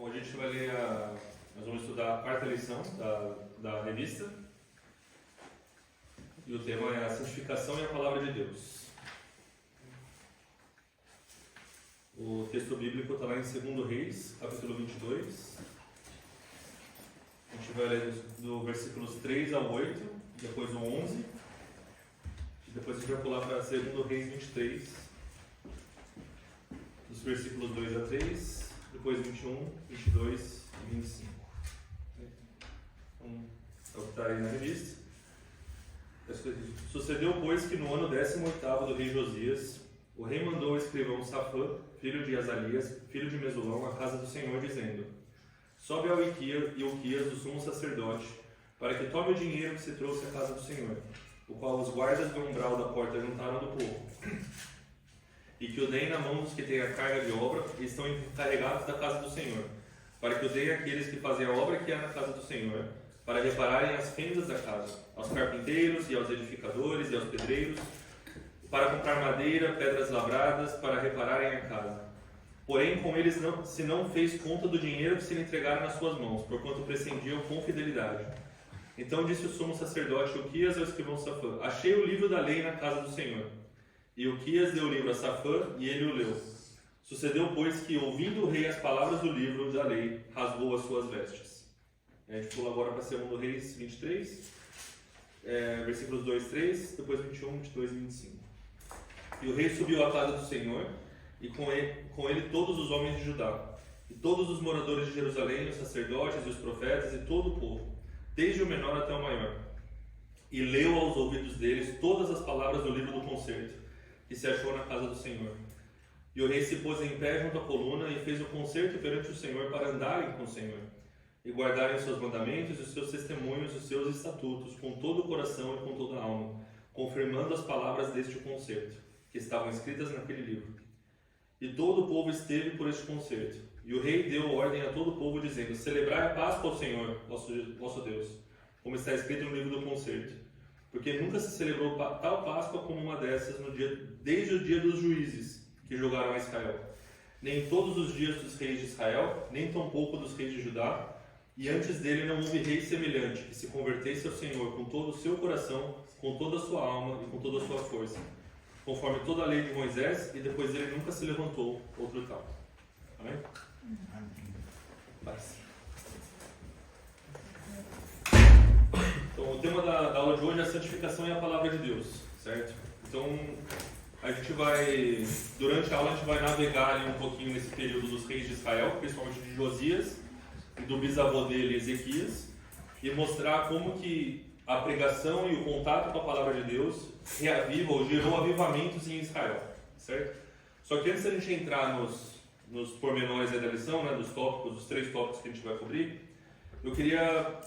Hoje a gente vai ler nós vamos estudar a quarta lição da revista. E o tema é a santificação e a palavra de Deus. O texto bíblico está lá em 2 Reis, capítulo 22. A gente vai ler do versículos 3 ao 8, depois o 11. E depois a gente vai pular para 2 Reis 23, dos versículos 2 a 3, depois 21, 22 e 25. Então, é o que está aí na revista. Sucedeu, pois, que no ano 18º do rei Josias, o rei mandou o escrivão Safã, filho de Azalias, filho de Mesulão, à casa do Senhor, dizendo: sobe ao Ilquias, do sumo sacerdote, para que tome o dinheiro que se trouxe à casa do Senhor, o qual os guardas do umbral da porta juntaram do povo, e que o deem na mão dos que têm a carga de obra e estão encarregados da casa do Senhor, para que o deem àqueles que fazem a obra que há na casa do Senhor, para repararem as fendas da casa, aos carpinteiros e aos edificadores e aos pedreiros, para comprar madeira, pedras lavradas, para repararem a casa. Porém, com eles se não fez conta do dinheiro que se lhe entregaram nas suas mãos, porquanto prescendiam com fidelidade. Então disse o sumo sacerdote Ilquias ao escrivão Safã: achei o livro da lei na casa do Senhor. E Ilquias deu o livro a Safã, e ele o leu. Sucedeu, pois, que, ouvindo o rei as palavras do livro da lei, rasgou as suas vestes. A gente pula agora para 2 Reis 23, versículos 2, 3, depois 21, 22 e 25. E o rei subiu à casa do Senhor, e com ele todos os homens de Judá, e todos os moradores de Jerusalém, os sacerdotes e os profetas, e todo o povo, desde o menor até o maior. E leu aos ouvidos deles todas as palavras do livro do concerto, que se achou na casa do Senhor. E o rei se pôs em pé junto à coluna, e fez o concerto perante o Senhor para andarem com o Senhor, e guardarem os seus mandamentos, os seus testemunhos, os seus estatutos, com todo o coração e com toda a alma, confirmando as palavras deste concerto, que estavam escritas naquele livro. E todo o povo esteve por este concerto. E o rei deu ordem a todo o povo, dizendo: celebrai a Páscoa ao Senhor, vosso Deus, como está escrito no livro do concerto. Porque nunca se celebrou tal Páscoa como uma dessas desde o dia dos juízes que julgaram a Israel. Nem todos os dias dos reis de Israel, nem tampouco dos reis de Judá, e antes dele não houve rei semelhante, que se convertesse ao Senhor com todo o seu coração, com toda a sua alma e com toda a sua força, conforme toda a lei de Moisés, e depois dele nunca se levantou outro tal. Amém? Amém. Então, o tema da aula de hoje é a santificação e a palavra de Deus, certo? Então, a gente vai, durante a aula, a gente vai navegar ali um pouquinho nesse período dos reis de Israel, principalmente de Josias, e do bisavô dele, Ezequias, e mostrar como que a pregação e o contato com a palavra de Deus reaviva ou gerou avivamentos em Israel, certo? Só que antes da gente entrar nos pormenores da lição, né, dos tópicos, dos 3 tópicos que a gente vai cobrir, eu queria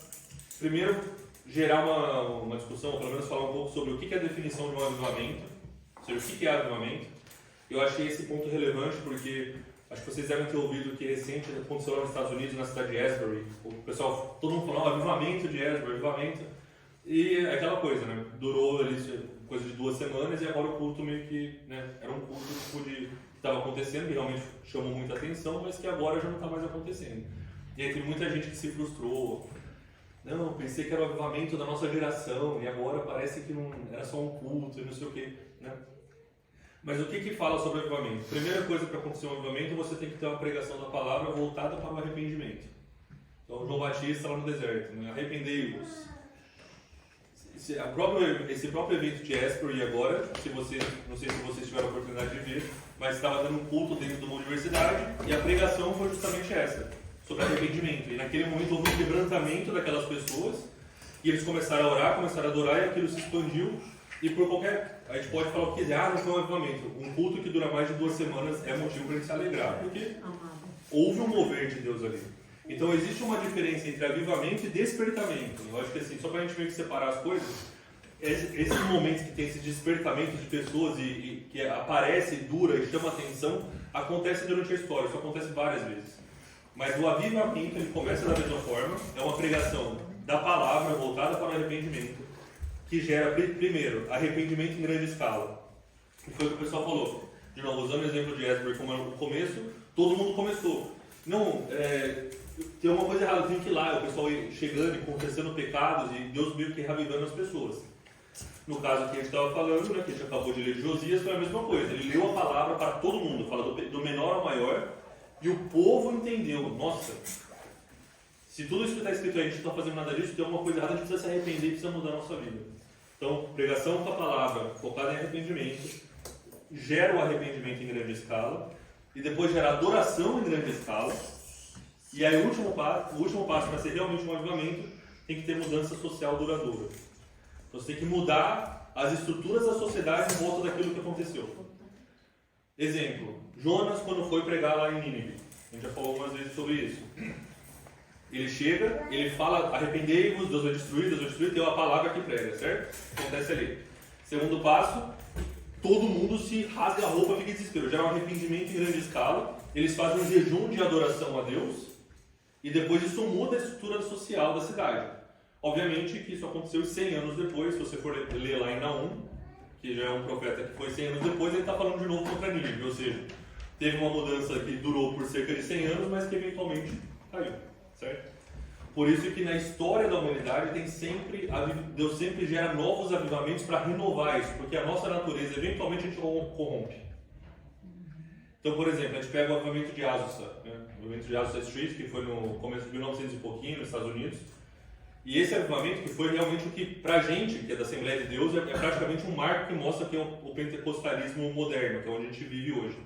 primeiro gerar uma discussão, ou pelo menos falar um pouco sobre o que é a definição de um avivamento, ou seja, o que é avivamento. Eu achei esse ponto relevante porque acho que vocês devem ter ouvido que recente aconteceu lá nos Estados Unidos, na cidade de Asbury. O pessoal, todo mundo falando, avivamento de Asbury, avivamento. E é aquela coisa, né? Durou ali coisa de 2 semanas e agora o culto meio que, né? Era um culto que estava acontecendo, que realmente chamou muita atenção, mas que agora já não está mais acontecendo. E aí tem muita gente que se frustrou. Não, eu pensei que era o avivamento da nossa geração e agora parece que não era só um culto e não sei o quê, né? Mas o que fala sobre o avivamento? Primeira coisa para acontecer um avivamento, você tem que ter uma pregação da palavra voltada para o arrependimento. Então, João Batista lá no deserto, né? Arrependei-vos. Esse próprio evento de Asbury agora, não sei se vocês tiveram a oportunidade de ver, mas estava dando um culto dentro de uma universidade e a pregação foi justamente essa, sobre arrependimento. E naquele momento houve um quebrantamento daquelas pessoas e eles começaram a orar, começaram a adorar e aquilo se expandiu. E por qualquer... A gente pode falar o que quiser, não foi um avivamento. Um culto que dura mais de 2 semanas é motivo para a gente se alegrar, porque houve um mover de Deus ali. Então existe uma diferença entre avivamento e despertamento. Eu acho que assim, só para a gente meio que separar as coisas, esses momentos que tem esse despertamento de pessoas e que aparece, dura e chama atenção, acontece durante a história, isso acontece várias vezes. Mas o avivamento, ele começa da mesma forma, é uma pregação da palavra voltada para o arrependimento, que gera, primeiro, arrependimento em grande escala. E foi o que o pessoal falou. De novo, usando o exemplo de Asbury como o começo, todo mundo começou. Não, tem uma coisa errada, tem que ir lá, o pessoal chegando e confessando pecados e Deus meio que reavivando as pessoas. No caso que a gente estava falando, né, que a gente acabou de ler de Josias, foi a mesma coisa. Ele leu a palavra para todo mundo, fala do menor ao maior, e o povo entendeu. Nossa, se tudo isso que está escrito aí, a gente não está fazendo nada disso, tem alguma coisa errada, a gente precisa se arrepender e precisa mudar a nossa vida. Então, pregação com a palavra, focada em arrependimento, gera o arrependimento em grande escala, e depois gera adoração em grande escala, e aí o último passo para ser realmente um avivamento, tem que ter mudança social duradoura. Então, você tem que mudar as estruturas da sociedade em volta daquilo que aconteceu. Exemplo, Jonas quando foi pregar lá em Nínive. A gente já falou algumas vezes sobre isso. Ele chega, ele fala, arrependei-vos, Deus vai destruir, tem uma palavra que prega, certo? Acontece ali. Segundo passo, todo mundo se rasga a roupa, fica em desespero. Gera um arrependimento em grande escala. Eles fazem um jejum de adoração a Deus. E depois isso muda a estrutura social da cidade. Obviamente que isso aconteceu 100 anos depois, se você for ler lá em Naum, que já é um profeta que foi 100 anos depois, ele está falando de novo contra Nínive, ou seja, teve uma mudança que durou por cerca de 100 anos, mas que eventualmente caiu, certo? Por isso que na história da humanidade Deus sempre gera novos avivamentos para renovar isso, porque a nossa natureza eventualmente a gente corrompe. Então, por exemplo, a gente pega o avivamento de Azusa, né? O avivamento de Azusa Street, que foi no começo de 1900 e pouquinho, nos Estados Unidos. E esse avivamento que foi realmente o que, pra gente, que é da Assembleia de Deus, é praticamente um marco que mostra que é o pentecostalismo moderno, que é onde a gente vive hoje.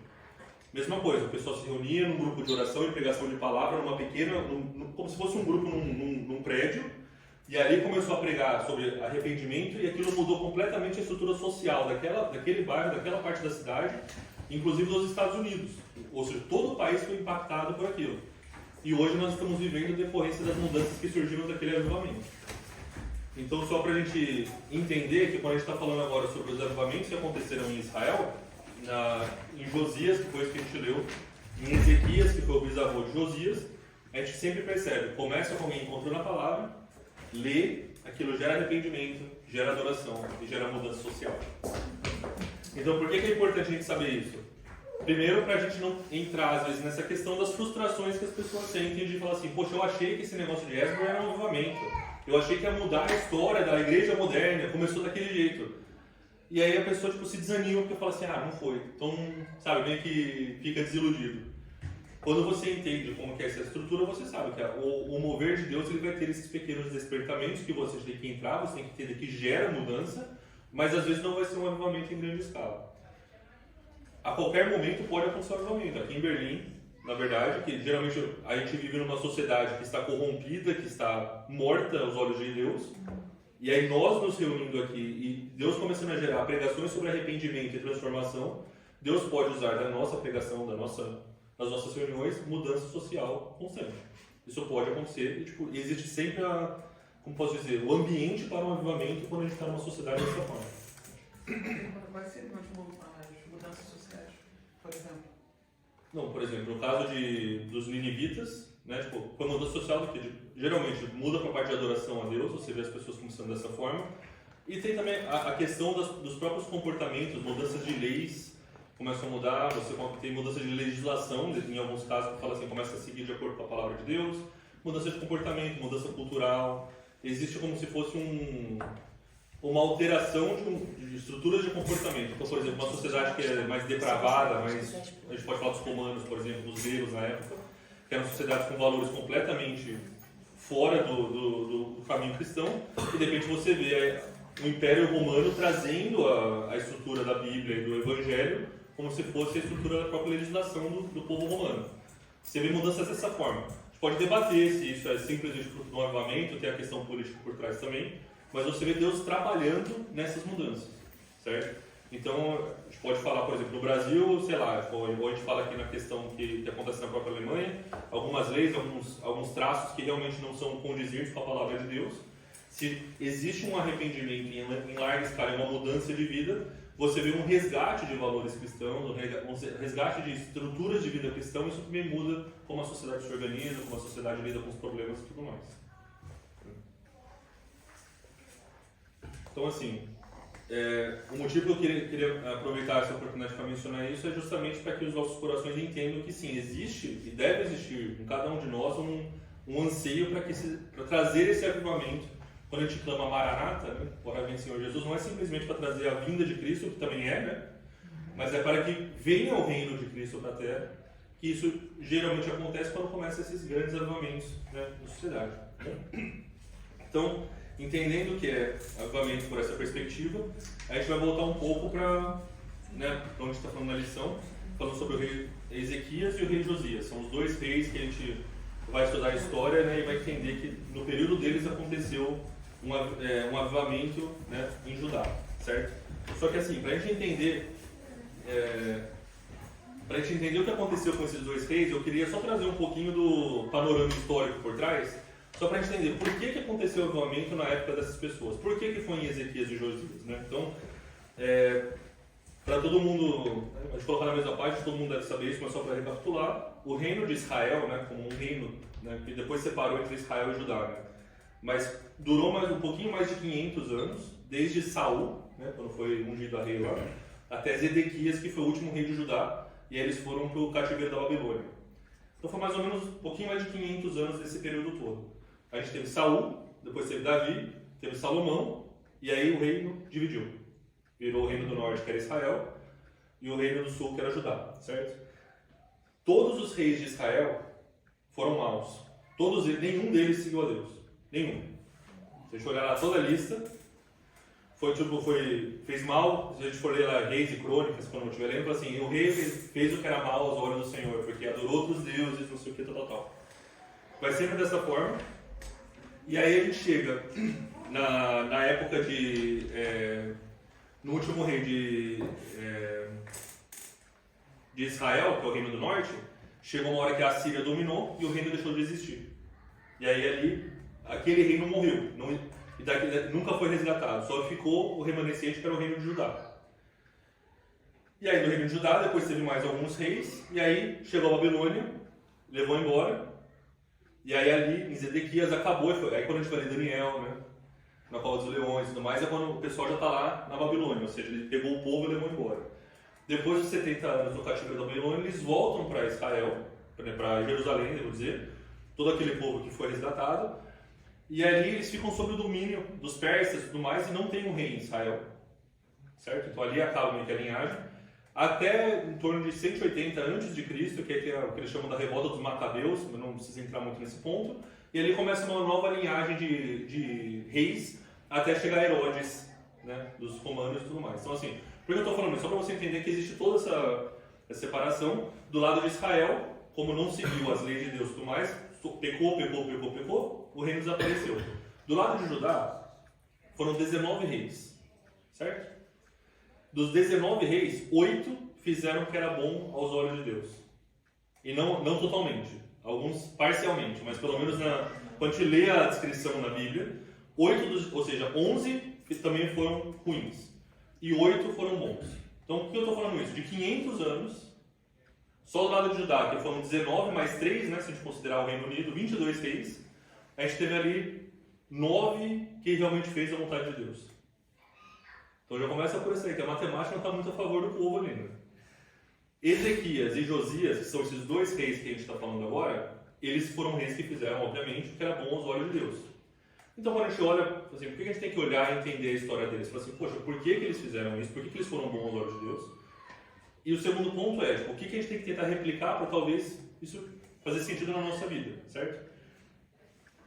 Mesma coisa, o pessoal se reunia num grupo de oração e pregação de palavra, numa pequena, como se fosse um grupo num prédio, e ali começou a pregar sobre arrependimento e aquilo mudou completamente a estrutura social daquele bairro, daquela parte da cidade, inclusive dos Estados Unidos. Ou seja, todo o país foi impactado por aquilo. E hoje nós estamos vivendo a decorrência das mudanças que surgiram daquele avivamento. Então, só para a gente entender que quando a gente está falando agora sobre os avivamentos que aconteceram em Israel, em Josias, que foi isso que a gente leu, em Ezequias, que foi o bisavô de Josias, a gente sempre percebe, começa com alguém encontrando a palavra, lê, aquilo gera arrependimento, gera adoração e gera mudança social. Então, por que é importante a gente saber isso? Primeiro, para a gente não entrar, às vezes, nessa questão das frustrações que as pessoas sentem de falar assim, poxa, eu achei que esse negócio de Esdras era um avivamento, eu achei que ia mudar a história da igreja moderna, começou daquele jeito. E aí a pessoa se desanima porque fala assim, não foi. Então, sabe, meio que fica desiludido. Quando você entende como que é essa estrutura, você sabe que o mover de Deus ele vai ter esses pequenos despertamentos que você tem que entrar, você tem que entender que gera mudança, mas às vezes não vai ser um avivamento em grande escala. A qualquer momento pode acontecer um avivamento. Aqui em Berlim, na verdade, que geralmente a gente vive numa sociedade que está corrompida, que está morta aos olhos de Deus, e aí nós nos reunindo aqui e Deus começando a gerar pregações sobre arrependimento e transformação, Deus pode usar da nossa pregação, das nossas reuniões, mudança social constante. Isso pode acontecer e existe sempre como posso dizer, o ambiente para um avivamento quando a gente está numa sociedade dessa forma. Quais seriam as mudanças sociais, por exemplo? Não, por exemplo, no caso dos ninivitas, né, foi uma mudança social que geralmente muda para a parte de adoração a Deus, você vê as pessoas começando dessa forma. E tem também a questão dos próprios comportamentos, mudanças de leis começam a mudar, você tem mudança de legislação, em alguns casos que fala assim, começa a seguir de acordo com a palavra de Deus, mudança de comportamento, mudança cultural, existe como se fosse uma alteração de estruturas de comportamento. Então, por exemplo, uma sociedade que é mais depravada, a gente pode falar dos romanos, por exemplo, dos gregos na época, que eram sociedades com valores completamente fora do caminho cristão, e de repente você vê o Império Romano trazendo a estrutura da Bíblia e do Evangelho como se fosse a estrutura da própria legislação do povo romano. Você vê mudanças dessa forma. A gente pode debater se isso é simplesmente fruto de um avivamento, tem a questão política por trás também, mas você vê Deus trabalhando nessas mudanças, certo? Então, a gente pode falar, por exemplo, no Brasil, sei lá, ou a gente fala aqui na questão que acontece na própria Alemanha, algumas leis, alguns traços que realmente não são condizentes com a palavra de Deus. Se existe um arrependimento em larga escala, uma mudança de vida, você vê um resgate de valores cristãos, um resgate de estruturas de vida cristã, isso também muda como a sociedade se organiza, como a sociedade lida com os problemas e tudo mais. Então, assim, o motivo que eu queria aproveitar essa oportunidade para mencionar isso é justamente para que os nossos corações entendam que sim, existe e deve existir em cada um de nós um anseio para trazer esse avivamento. Quando a gente clama Maranata, né? Ora vem Senhor Jesus, não é simplesmente para trazer a vinda de Cristo, que também é, né? Mas é para que venha o reino de Cristo para a Terra, que isso geralmente acontece quando começam esses grandes avivamentos, né, na sociedade. Então, entendendo que é avivamento por essa perspectiva, a gente vai voltar um pouco para, né, onde está falando na lição, falando sobre o rei Ezequias e o rei Josias. São os dois reis que a gente vai estudar a história, né, e vai entender que no período deles aconteceu um avivamento, né, em Judá, certo? Só que assim, para a gente entender o que aconteceu com esses dois reis, eu queria só trazer um pouquinho do panorama histórico por trás, só para a gente entender por que aconteceu o avivamento na época dessas pessoas, por que foi em Ezequias e Josias, né? Então, para todo mundo, a gente colocar na mesma página, todo mundo deve saber isso, mas só para recapitular, o reino de Israel, né, como um reino, né, que depois separou entre Israel e Judá, né, mas durou um pouquinho mais de 500 anos, desde Saul, né, quando foi ungido a rei lá, até Zedequias, que foi o último rei de Judá, e aí eles foram para o cativeiro da Babilônia. Então foi mais ou menos um pouquinho mais de 500 anos desse período todo. A gente teve Saul, depois teve Davi, teve Salomão, e aí o reino dividiu. Virou o reino do norte, que era Israel, e o reino do sul, que era Judá, certo? Todos os reis de Israel foram maus. Nenhum deles seguiu a Deus. Nenhum. Se a gente olhar lá toda a lista, fez mal. Se a gente for ler lá Reis e Crônicas, quando eu estiver lendo, fala assim, o rei fez o que era mal aos olhos do Senhor, porque adorou outros deuses, não sei o que, tal. Vai sempre dessa forma. E aí a gente chega na época no último rei de Israel, que é o reino do norte, chegou uma hora que a Síria dominou e o reino deixou de existir. E aí ali, aquele reino morreu, nunca foi resgatado, só ficou o remanescente, que era o reino de Judá. E aí do reino de Judá, depois teve mais alguns reis, e aí chegou a Babilônia, levou embora, e aí ali em Zedequias acabou, aí quando a gente vai ler Daniel, né, na Cova dos Leões e tudo mais, é quando o pessoal já está lá na Babilônia, ou seja, ele pegou o povo e levou embora. Depois de 70 anos no cativeiro da Babilônia, eles voltam para Israel, para Jerusalém, devo dizer, todo aquele povo que foi resgatado, e ali eles ficam sob o domínio dos persas e tudo mais, e não tem um rei em Israel, certo? Então ali acaba meio que a linhagem, até em torno de 180 a.C., que é o que eles chamam da revolta dos Macabeus, mas não precisa entrar muito nesse ponto, e ali começa uma nova linhagem de reis, até chegar a Herodes, né, dos romanos e tudo mais. Então assim, por que eu estou falando isso? Só para você entender que existe toda essa separação. Do lado de Israel, como não seguiu as leis de Deus e tudo mais, pecou, o reino desapareceu. Do lado de Judá, foram 19 reis, certo? Dos 19 reis, 8 fizeram o que era bom aos olhos de Deus. E não totalmente, alguns parcialmente, mas pelo menos quando a gente lê a descrição na Bíblia, 8 ou seja, 11 também foram ruins. E 8 foram bons. Então, por que eu estou falando isso? De 500 anos, só do lado de Judá, que foram 19 mais 3, né, se a gente considerar o Reino Unido, 22 reis, a gente teve ali 9 que realmente fez a vontade de Deus. Então já começa por isso aí, que a matemática não está muito a favor do povo ali, né? Ezequias e Josias, que são esses dois reis que a gente está falando agora, eles foram reis que fizeram, obviamente, o que era bom aos olhos de Deus. Então, quando a gente olha, assim, por que a gente tem que olhar e entender a história deles? Fala assim, poxa, por que eles fizeram isso? Por que eles foram bons aos olhos de Deus? E o segundo ponto é, tipo, o que a gente tem que tentar replicar para talvez isso fazer sentido na nossa vida, certo?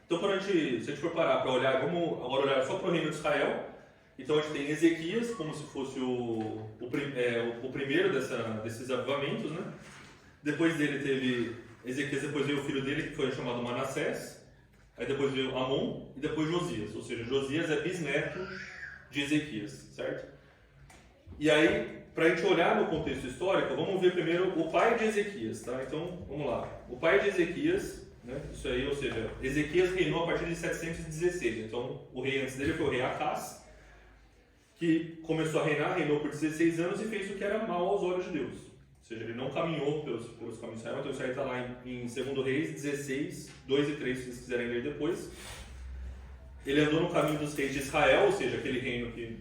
Então, se a gente for parar para olhar, vamos agora olhar só para o reino de Israel. Então, a gente tem Ezequias como se fosse o primeiro desses avivamentos, né? Depois dele teve Ezequias, depois veio o filho dele, que foi chamado Manassés. Aí depois veio Amon e depois Josias, ou seja, Josias é bisneto de Ezequias, certo? E aí, para a gente olhar no contexto histórico, vamos ver primeiro o pai de Ezequias, tá? Então, vamos lá. O pai de Ezequias, né? Isso aí, ou seja, Ezequias reinou a partir de 716, então o rei antes dele foi o rei Acás, que começou a reinou por 16 anos e fez o que era mal aos olhos de Deus. Ou seja, ele não caminhou pelos caminhos de Israel. Então isso aí está lá em 2 Reis 16, 2 e 3, se vocês quiserem ler depois. Ele andou no caminho dos reis de Israel, ou seja, aquele reino que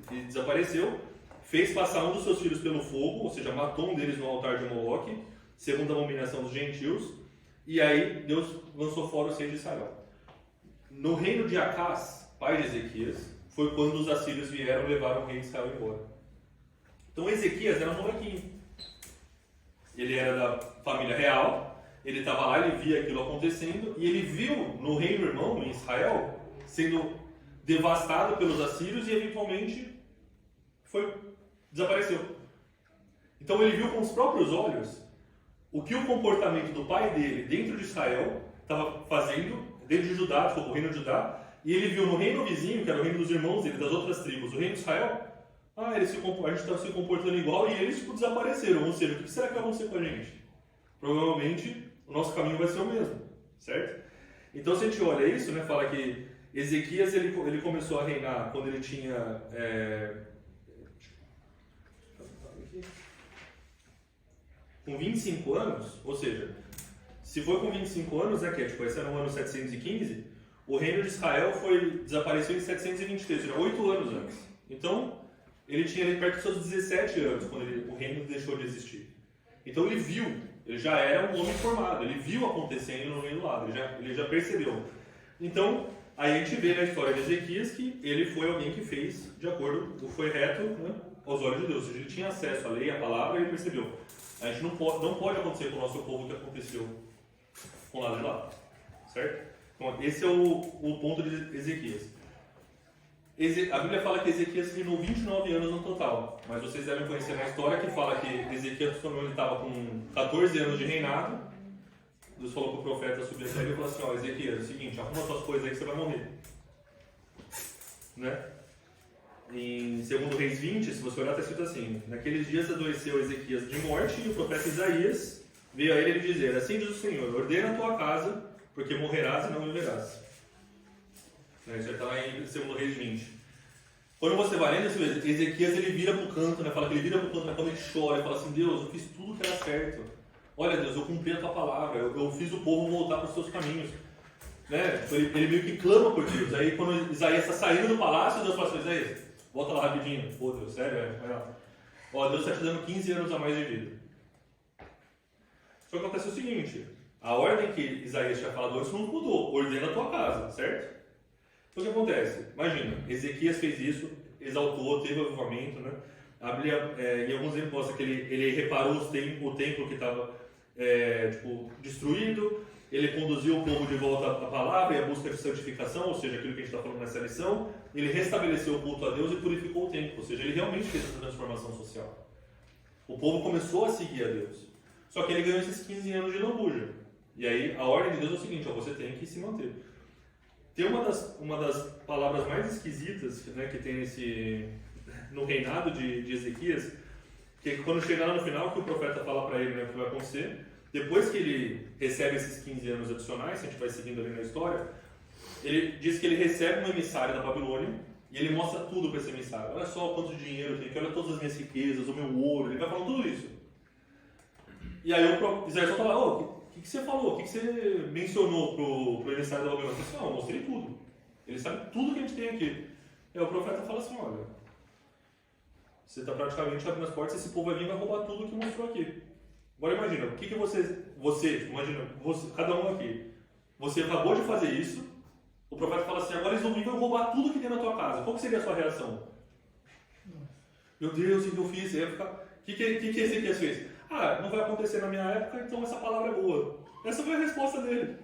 que desapareceu, fez passar um dos seus filhos pelo fogo, ou seja, matou um deles no altar de Moloque, segundo a abominação dos gentios, e aí Deus lançou fora os reis de Israel. No reino de Acás, pai de Ezequias, foi quando os assírios vieram e levaram o rei de Israel embora. Então Ezequias era um molequinho. Ele era da família real, ele estava lá, ele via aquilo acontecendo, e ele viu no reino irmão, em Israel, sendo devastado pelos assírios e eventualmente desapareceu. Então ele viu com os próprios olhos o que o comportamento do pai dele dentro de Israel estava fazendo, dentro de Judá, o reino de Judá, e ele viu no reino vizinho, que era o reino dos irmãos dele, das outras tribos, o reino de Israel, a gente está se comportando igual e eles desapareceram. Ou seja, o que será que vai acontecer com a gente? Provavelmente o nosso caminho vai ser o mesmo, certo? Então se a gente olha isso, né, fala que Ezequias ele começou a reinar quando ele tinha com 25 anos, ou seja, se foi com 25 anos, né, que é, esse era no ano 715, o reino de Israel desapareceu em 723, ou seja, 8 anos antes. Então, ele tinha ali perto dos seus 17 anos, quando o reino deixou de existir. Então ele viu, ele já era um homem formado, ele viu acontecendo no reino do lado, ele já percebeu. Então, aí a gente vê na história de Ezequias que ele foi alguém que fez de acordo, foi reto, né, aos olhos de Deus. Ou seja, ele tinha acesso à lei, à palavra, e ele percebeu. A gente não pode acontecer com o nosso povo o que aconteceu com o lado de lá, certo? Então, esse é o ponto de Ezequias. A Bíblia fala que Ezequias reinou 29 anos no total, mas vocês devem conhecer na história que fala que Ezequias, quando ele estava com 14 anos de reinado, Deus falou para o profeta subir até ele e falou assim: ó, Ezequias, é o seguinte, arruma suas coisas aí que você vai morrer. Né? Em 2 Reis 20, se você olhar, está escrito assim: naqueles dias adoeceu Ezequias de morte e o profeta Isaías veio a ele dizer: assim diz o Senhor, ordena a tua casa, porque morrerás e não viverás. Isso já está lá em 2 Reis 20. Quando você vai lendo, você vê, Ezequias ele vira para o canto, né? Fala que ele vira para o canto, né? Quando ele chora, ele fala assim: Deus, eu fiz tudo que era certo. Olha, Deus, eu cumpri a tua palavra, eu fiz o povo voltar para os seus caminhos. Né? Então, ele meio que clama por Deus. Aí quando Isaías está saindo do palácio, Deus fala assim: Isaías, volta lá rapidinho. Pô, Deus, sério? Vai lá. Ó, Deus está te dando 15 anos a mais de vida. Só que acontece o seguinte: a ordem que Isaías tinha falado antes não mudou. Ordena a tua casa, certo? Então o que acontece? Imagina, Ezequias fez isso, exaltou, teve avivamento, né? A Bíblia, em alguns exemplos, mostra que ele reparou o templo que estava destruído, ele conduziu o povo de volta à palavra e à busca de santificação, ou seja, aquilo que a gente está falando nessa lição, ele restabeleceu o culto a Deus e purificou o templo, ou seja, ele realmente fez essa transformação social. O povo começou a seguir a Deus, só que ele ganhou esses 15 anos de lambuja. E aí a ordem de Deus é o seguinte: ó, você tem que se manter. Tem uma das palavras mais esquisitas, né, que tem no reinado de Ezequias, que é quando chega lá no final, que o profeta fala para ele, né, o que vai acontecer. Depois que ele recebe esses 15 anos adicionais, se a gente vai seguindo ali na história, ele diz que ele recebe um emissário da Babilônia e ele mostra tudo para esse emissário. Olha só quanto dinheiro tem aqui, olha todas as minhas riquezas, o meu ouro, ele vai falando tudo isso. E aí o Isaías só fala: o que você falou? O que você mencionou pro emissário da Babilônia? Ele disse: eu mostrei tudo. Ele sabe tudo que a gente tem aqui. E aí o profeta fala assim: olha, você está praticamente abrindo as portas e esse povo vai vir e vai roubar tudo que mostrou aqui. Agora imagina, o que cada um aqui, você acabou de fazer isso, o profeta fala assim: agora eles vão vir e vão roubar tudo que tem na tua casa. Qual que seria a sua reação? Meu Deus, o que eu fiz? O que Ezequias fez? Ah, não vai acontecer na minha época, então essa palavra é boa. Essa foi a resposta dele.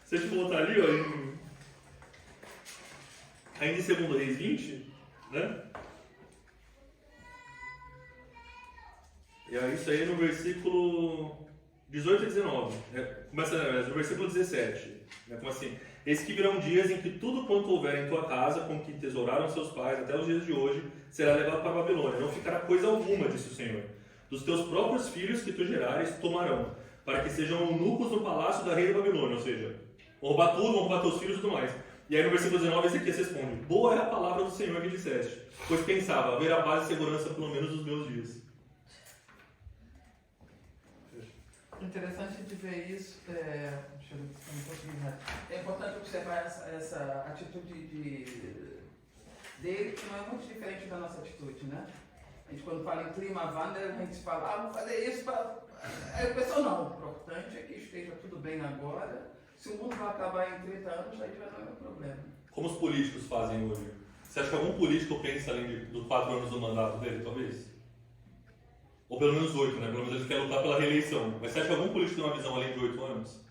Se a gente voltar ali, ó, ainda em 2 Reis 20, né? E aí isso aí no versículo 18 e 19. Começa no versículo 17. Como assim? Eis que virão dias em que tudo quanto houver em tua casa, com que tesouraram seus pais até os dias de hoje, será levado para a Babilônia. Não ficará coisa alguma, disse o Senhor. Dos teus próprios filhos que tu gerares, tomarão, para que sejam eunucos no palácio da rei da Babilônia. Ou seja, vão roubar tudo, vão roubar teus filhos e tudo mais. E aí no versículo 19, Ezequias responde: boa é a palavra do Senhor que disseste, pois pensava, haverá paz e segurança pelo menos nos meus dias. Interessante de ver isso. Deixa eu ver, é importante observar essa atitude dele, que não é muito diferente da nossa atitude, né? A gente, quando fala em clima Wander, a gente fala, vamos fazer isso para... Aí o pessoal, não, o importante é que esteja tudo bem agora. Se o mundo vai acabar em 30 anos, aí já não é um problema. Como os políticos fazem hoje? Você acha que algum político pensa além dos 4 anos do mandato dele, talvez? Ou pelo menos 8, né? Pelo menos ele quer lutar pela reeleição. Mas você acha que algum político tem uma visão além de 8 anos?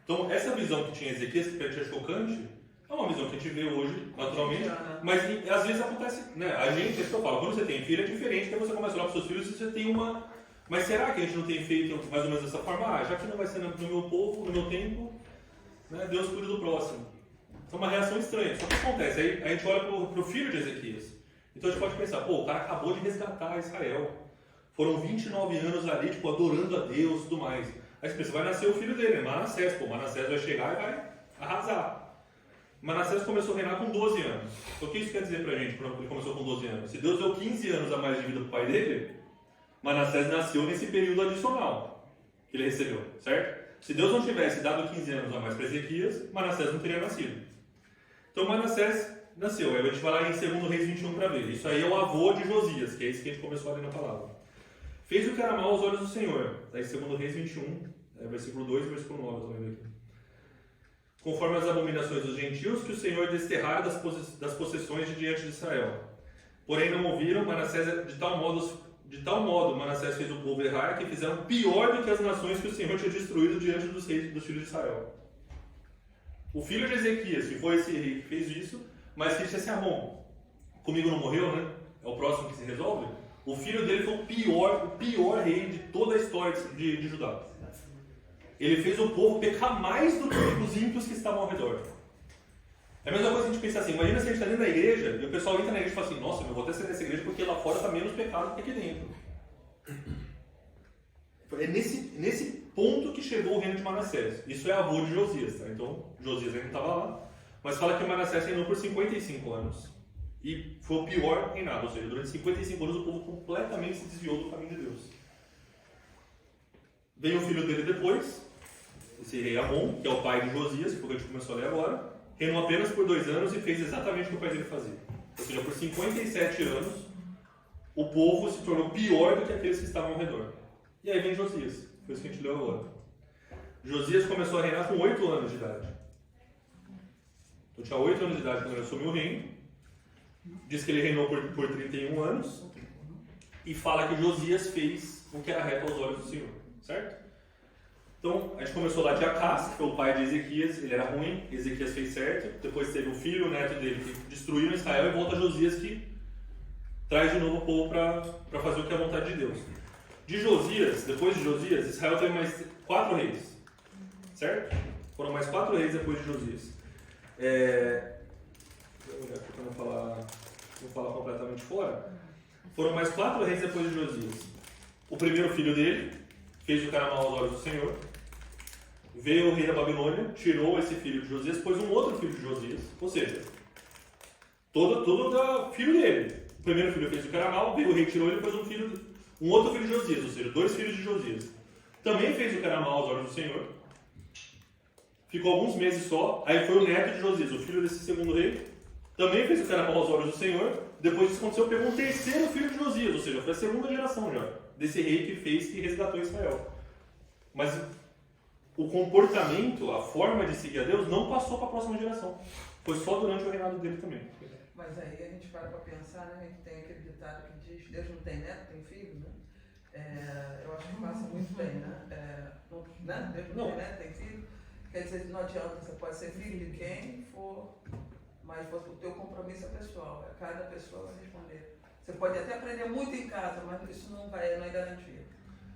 Então, essa visão que tinha Ezequias, que é chocante, é uma visão que a gente vê hoje, naturalmente, mas às vezes acontece, né? A gente, é isso que eu falo, quando você tem filho é diferente, porque você começa a olhar para os seus filhos e você tem uma... Mas será que a gente não tem feito mais ou menos dessa forma? Ah, já que não vai ser no meu povo, no meu tempo, né? Deus cuida do próximo. Então, é uma reação estranha. Só que acontece, aí a gente olha para o filho de Ezequias. Então a gente pode pensar, pô, o cara acabou de resgatar Israel. Foram 29 anos ali, tipo, adorando a Deus e tudo mais. Aí você pensa, vai nascer o filho dele, Manassés. Pô, Manassés vai chegar e vai arrasar. Manassés começou a reinar com 12 anos. Então o que isso quer dizer pra gente, quando ele começou com 12 anos? Se Deus deu 15 anos a mais de vida pro pai dele, Manassés nasceu nesse período adicional que ele recebeu, certo? Se Deus não tivesse dado 15 anos a mais para Ezequias, Manassés não teria nascido. Então Manassés nasceu. Aí a gente vai lá em 2 Reis 21 para ver. Isso aí é o avô de Josias, que é isso que a gente começou a ler na palavra. Fez o que era mal aos olhos do Senhor. Está em 2 Reis 21, versículo 2 e versículo 9, eu estou vendo aqui. Conforme as abominações dos gentios, que o Senhor desterrara das possessões de diante de Israel. Porém não ouviram, Manassés, de tal modo Manassés fez o povo errar, que fizeram pior do que as nações que o Senhor tinha destruído diante dos reis dos filhos de Israel. O filho de Ezequias, que foi esse rei que fez isso, mas que disse assim, comigo não morreu, né? É o próximo que se resolve. O filho dele foi o pior rei de toda a história de Judá. Ele fez o povo pecar mais do que os ímpios que estavam ao redor. É a mesma coisa que a gente pensar assim, imagina se a gente está dentro da igreja e o pessoal entra na igreja e fala assim, nossa, eu vou até sair dessa igreja porque lá fora está menos pecado do que aqui dentro. É nesse ponto que chegou o reino de Manassés. Isso é avô de Josias, tá? Então, Josias ainda estava lá, mas fala que Manassés reinou por 55 anos. E foi o pior reinado, ou seja, durante 55 anos o povo completamente se desviou do caminho de Deus. Veio o filho dele depois, esse rei Amon, que é o pai de Josias, que foi o que a gente começou a ler agora, reinou apenas por 2 anos e fez exatamente o que o pai dele fazia. Ou seja, por 57 anos, o povo se tornou pior do que aqueles que estavam ao redor. E aí vem Josias, foi isso que a gente leu agora. Josias começou a reinar com 8 anos de idade. Então tinha 8 anos de idade quando ele assumiu o reino. Diz que ele reinou por 31 anos. E fala que Josias fez o que era reto aos olhos do Senhor. Certo? Então, a gente começou lá de Acás, que foi o pai de Ezequias, ele era ruim, Ezequias fez certo, depois teve o filho, o neto dele, que destruíram Israel, e volta Josias, que traz de novo o povo para fazer o que é a vontade de Deus. De Josias, depois de Josias, Israel teve mais 4 reis, certo? Foram mais 4 reis depois de Josias. Vou falar completamente fora. Foram mais 4 reis depois de Josias. O primeiro filho dele fez o que era mal aos olhos do Senhor. Veio o rei da Babilônia, tirou esse filho de Josias, pôs um outro filho de Josias. Ou seja, tudo do filho dele. O primeiro filho fez o que era mal, veio o rei, tirou ele, pôs um outro filho de Josias, ou seja, 2 filhos de Josias. Também fez o que era mal aos olhos do Senhor. Ficou alguns meses só, aí foi o neto de Josias, o filho desse segundo rei. Também fez o que era mal aos olhos do Senhor. Depois disso aconteceu, pegou um terceiro filho de Josias, ou seja, foi a segunda geração já, desse rei que resgatou Israel. Mas o comportamento, a forma de seguir a Deus, não passou para a próxima geração. Foi só durante o reinado dele também. Mas aí a gente para pensar, né? A gente tem aquele ditado que diz, Deus não tem neto, tem filho, né? Eu acho que passa muito bem, né? Deus não tem neto, tem filho. Quer dizer, não adianta, você pode ser filho de quem for, mas o teu compromisso é pessoal. Cada pessoa vai responder. Você pode até aprender muito em casa, mas isso não é garantia.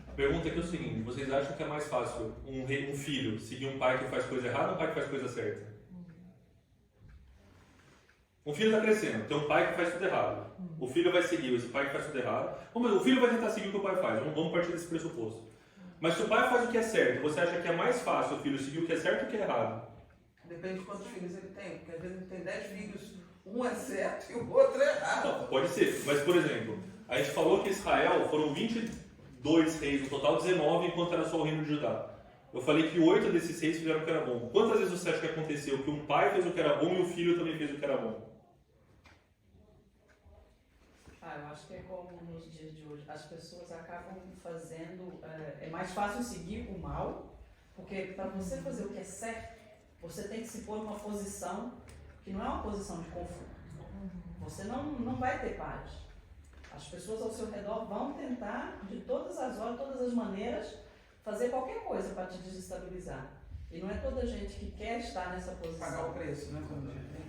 A pergunta aqui é o seguinte, vocês acham que é mais fácil um filho seguir um pai que faz coisa errada ou um pai que faz coisa certa? Um filho está crescendo, tem um pai que faz tudo errado. O filho vai seguir esse pai que faz tudo errado. O filho vai tentar seguir o que o pai faz, vamos partir desse pressuposto. Mas se o pai faz o que é certo, você acha que é mais fácil o filho seguir o que é certo ou o que é errado? Depende de quantos filhos ele tem, porque às vezes ele tem 10 filhos, um é certo e o outro é errado. Não, pode ser, mas por exemplo, a gente falou que Israel foram 22 reis, no total 19, enquanto era só o reino de Judá. Eu falei que 8 desses reis fizeram o que era bom. Quantas vezes você acha que aconteceu que um pai fez o que era bom e o filho também fez o que era bom? eu acho que é como nos dias de hoje. As pessoas acabam fazendo. É mais fácil seguir o mal, porque para você fazer o que é certo, você tem que se pôr numa posição que não é uma posição de conforto. Você não vai ter paz. As pessoas ao seu redor vão tentar, de todas as horas, todas as maneiras, fazer qualquer coisa para te desestabilizar. E não é toda gente que quer estar nessa posição. Pagar o preço, né?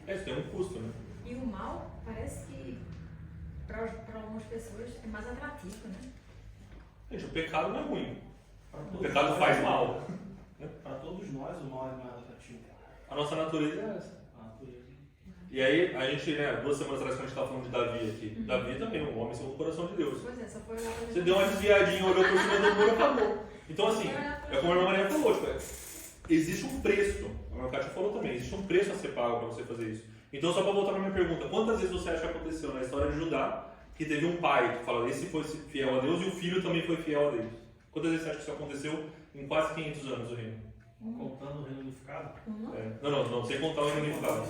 Isso tem um custo, né? E o mal parece que para algumas pessoas é mais atrativo, né? Gente, o pecado não é ruim. Para O todos pecado nós, faz mal. Para todos nós, o mal é mais atrativo. A nossa natureza é essa. A natureza. E aí, a gente, né, 2 semanas atrás, quando a gente estava falando de Davi aqui, Davi também, um homem segundo o coração de Deus. Pois é, essa foi a Você deu uma desviadinha, olhou por cima do muro e acabou. Então, assim, é como a irmã Maria falou, tipo, existe um preço, a irmã Kátia falou também, existe um preço a ser pago para você fazer isso. Então, só para voltar para minha pergunta, quantas vezes você acha que aconteceu na história de Judá que teve um pai que falou, esse foi fiel a Deus e o filho também foi fiel a Deus? Quantas vezes você acha que isso aconteceu em quase 500 anos do reino? Contando o reino unificado. Não, sem contar o reino unificado.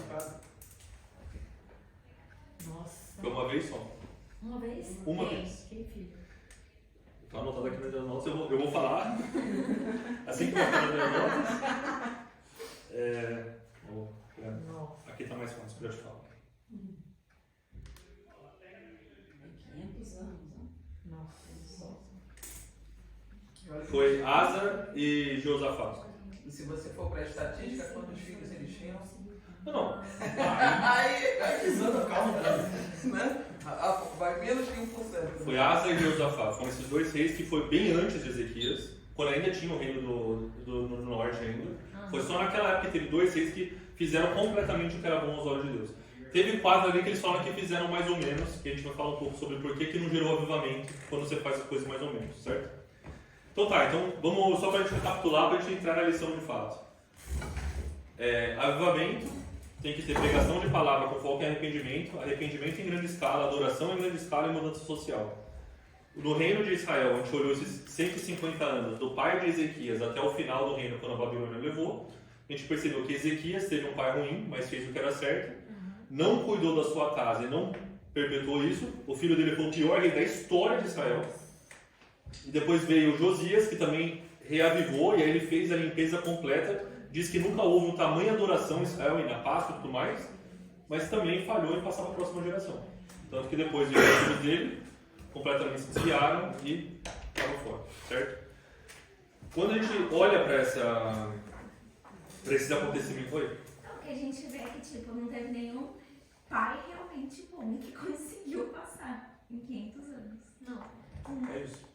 Nossa. Foi uma vez só. Uma vez? Uma Quem? vez. Quem, filho? Tá anotado aqui nas minhas notas, eu vou falar. Assim que eu anotar nas minhas notas. Nossa. Aqui tá mais fácil pra eu te falar. 500 anos, né? Nossa. Foi Asa e Josafá. E se você for para a estatística, quantos filhos eles tinham? Não. Aí, Calma, né? Vai menos que 1%. Foi Asa e Josafá. Foram esses 2 reis que foi bem antes de Ezequias, quando ainda tinha o reino do norte ainda. Foi só naquela época que teve 2 reis que fizeram completamente o que era bom aos olhos de Deus. Teve 4 ali que eles falam que fizeram mais ou menos, que a gente vai falar um pouco sobre por que não gerou avivamento quando você faz as coisas mais ou menos, certo? Então tá, vamos só para a gente recapitular, para a gente entrar na lição de fato. Avivamento tem que ter pregação de palavra com foco em arrependimento em grande escala, adoração em grande escala e mudança social. No reino de Israel, a gente olhou esses 150 anos, do pai de Ezequias até o final do reino, quando a Babilônia levou, a gente percebeu que Ezequias teve um pai ruim, mas fez o que era certo, não cuidou da sua casa e não perpetuou isso. O filho dele foi o pior rei da história de Israel. E depois veio Josias, que também reavivou, e aí ele fez a limpeza completa. Diz que nunca houve tamanha adoração em Israel e na Páscoa e tudo mais, mas também falhou em passar para a próxima geração. Tanto que depois veio os filhos dele, completamente se desviaram e estavam fora, certo? Quando a gente olha para esses acontecimentos, Então, o que a gente vê é que, tipo, não teve nenhum pai realmente bom que conseguiu passar em 500 anos. Não. é isso.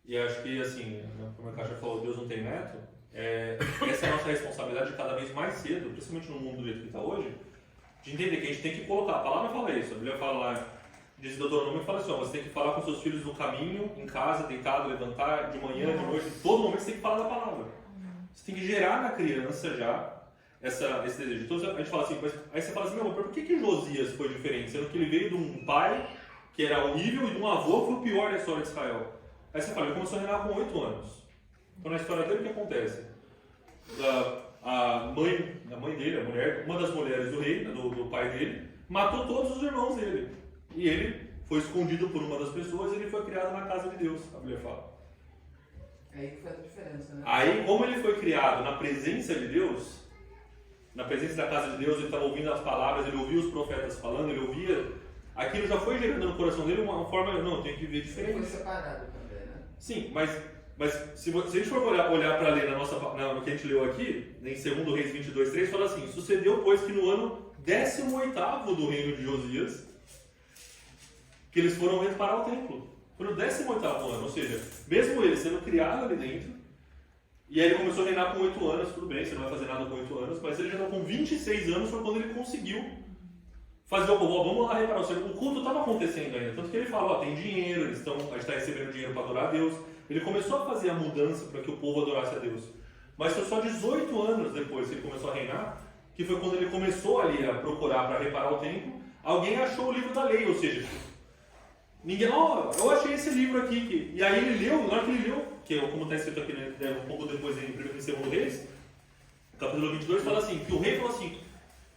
E acho que, assim, como a Kátia falou, Deus não tem neto, essa é a nossa responsabilidade cada vez mais cedo, principalmente no mundo do jeito que está hoje, de entender que a gente tem que colocar, a palavra fala isso, a Bíblia fala lá, diz o Deuteronômio, fala assim, ó, você tem que falar com seus filhos no caminho, em casa, deitado, levantar, de manhã, de noite, em todo momento você tem que falar da palavra. Você tem que gerar na criança já esse desejo. Então a gente fala assim, aí você fala assim, meu, por que Josias foi diferente? Sendo que ele veio de um pai que era horrível e de um avô que foi o pior da história de Israel. Aí você fala, ele começou a reinar com 8 anos. Então na história dele o que acontece? A mãe dele, a mulher, uma das mulheres do rei, do pai dele, matou todos os irmãos dele. E ele foi escondido por uma das pessoas e ele foi criado na casa de Deus, a Bíblia fala. É aí que faz a diferença, né? Aí, como ele foi criado na presença de Deus, na presença da casa de Deus, ele estava ouvindo as palavras, ele ouvia os profetas falando, ele ouvia, aquilo já foi gerando no coração dele uma forma, não, eu tenho que viver Ele diferente. foi separado também, né? Sim, mas se a gente for olhar para ler no que a gente leu aqui, em 2 Reis 22:3, fala assim, sucedeu, pois, que no ano 18º do reino de Josias, que eles foram reparar o templo. Foi no 18º ano, ou seja, mesmo ele sendo criado ali dentro, e aí ele começou a reinar com 8 anos, tudo bem, você não vai fazer nada com 8 anos, mas ele já estava com 26 anos, foi quando ele conseguiu fazer o povo, ó, vamos lá reparar, ou seja, o culto estava acontecendo ainda, tanto que ele fala, ó, tem dinheiro, a gente está recebendo dinheiro para adorar a Deus, ele começou a fazer a mudança para que o povo adorasse a Deus, mas foi só 18 anos depois que ele começou a reinar, que foi quando ele começou ali a procurar para reparar o templo, alguém achou o livro da lei, ou seja, ninguém, eu achei esse livro aqui, e aí ele leu, na hora que ele leu, que é como está escrito aqui, né, um pouco depois em 2 Reis, capítulo 22, fala assim, que o rei falou assim,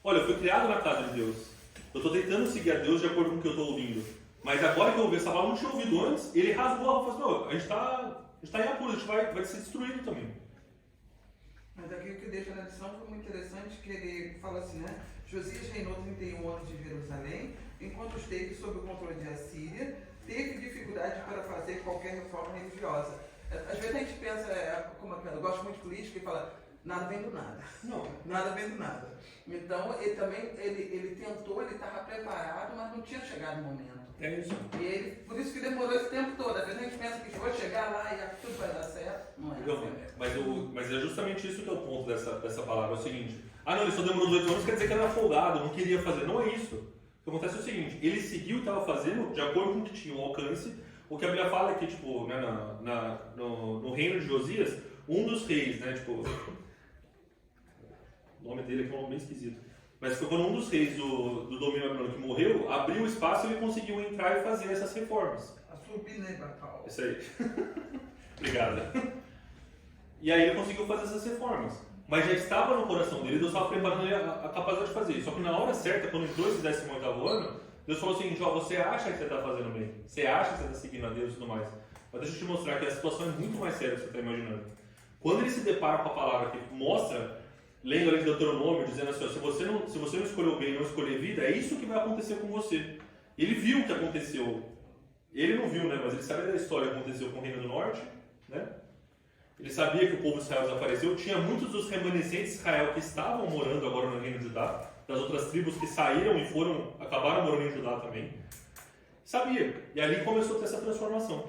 olha, eu fui criado na casa de Deus, eu estou tentando seguir a Deus de acordo com o que eu estou ouvindo, Mas agora que eu ouvi essa palavra, não tinha ouvido antes, ele rasgou a roupa e falou assim, a gente tá em apuro, a gente vai ser destruído também. Mas aqui o que deixa na lição foi muito interessante, que ele fala assim, né? Josias reinou 31 anos de Jerusalém, enquanto esteve sob o controle de Assíria, teve dificuldade para fazer qualquer reforma religiosa. Às vezes a gente pensa, como eu gosto muito de política, e fala, nada vem do nada. Não. Nada vem do nada. Então, ele também, ele tentou, ele estava preparado, mas não tinha chegado o momento. É isso. E ele, por isso que demorou esse tempo todo. Às vezes a gente pensa que vou chegar lá e tudo vai dar certo. Não é assim. Mas é justamente isso que é o ponto dessa palavra, é o seguinte, não, ele só demorou 18 anos, quer dizer que ele era folgado, não queria fazer. Não é isso. O que acontece é o seguinte, ele seguiu e estava fazendo de acordo com o que tinha o alcance. O que a Bíblia fala é que, tipo, né, no reino de Josias, um dos reis, né, tipo, o nome dele aqui é um nome bem esquisito, mas foi quando um dos reis do domínio babilônico que morreu, abriu o espaço e ele conseguiu entrar e fazer essas reformas. A Subnebatal. Isso aí. Obrigado. E aí ele conseguiu fazer essas reformas. Mas já estava no coração dele, Deus estava preparando ele a capacidade de fazer. Só que na hora certa, quando entrou esse 18º ano, Deus falou o seguinte, você acha que você está fazendo bem, você acha que você está seguindo a Deus e tudo mais, mas deixa eu te mostrar que a situação é muito mais séria do que você está imaginando. Quando ele se depara com a palavra que mostra, lendo ali de Deuteronômio, dizendo assim, se você não escolheu bem e não escolher vida, é isso que vai acontecer com você. Ele viu o que aconteceu. Ele não viu, né, mas ele sabe da história que aconteceu com o Reino do Norte, né? Ele sabia que o povo de Israel desapareceu, tinha muitos dos remanescentes de Israel que estavam morando agora no Reino de Judá, das outras tribos que saíram e acabaram morando em Judá também. Sabia. E ali começou a ter essa transformação.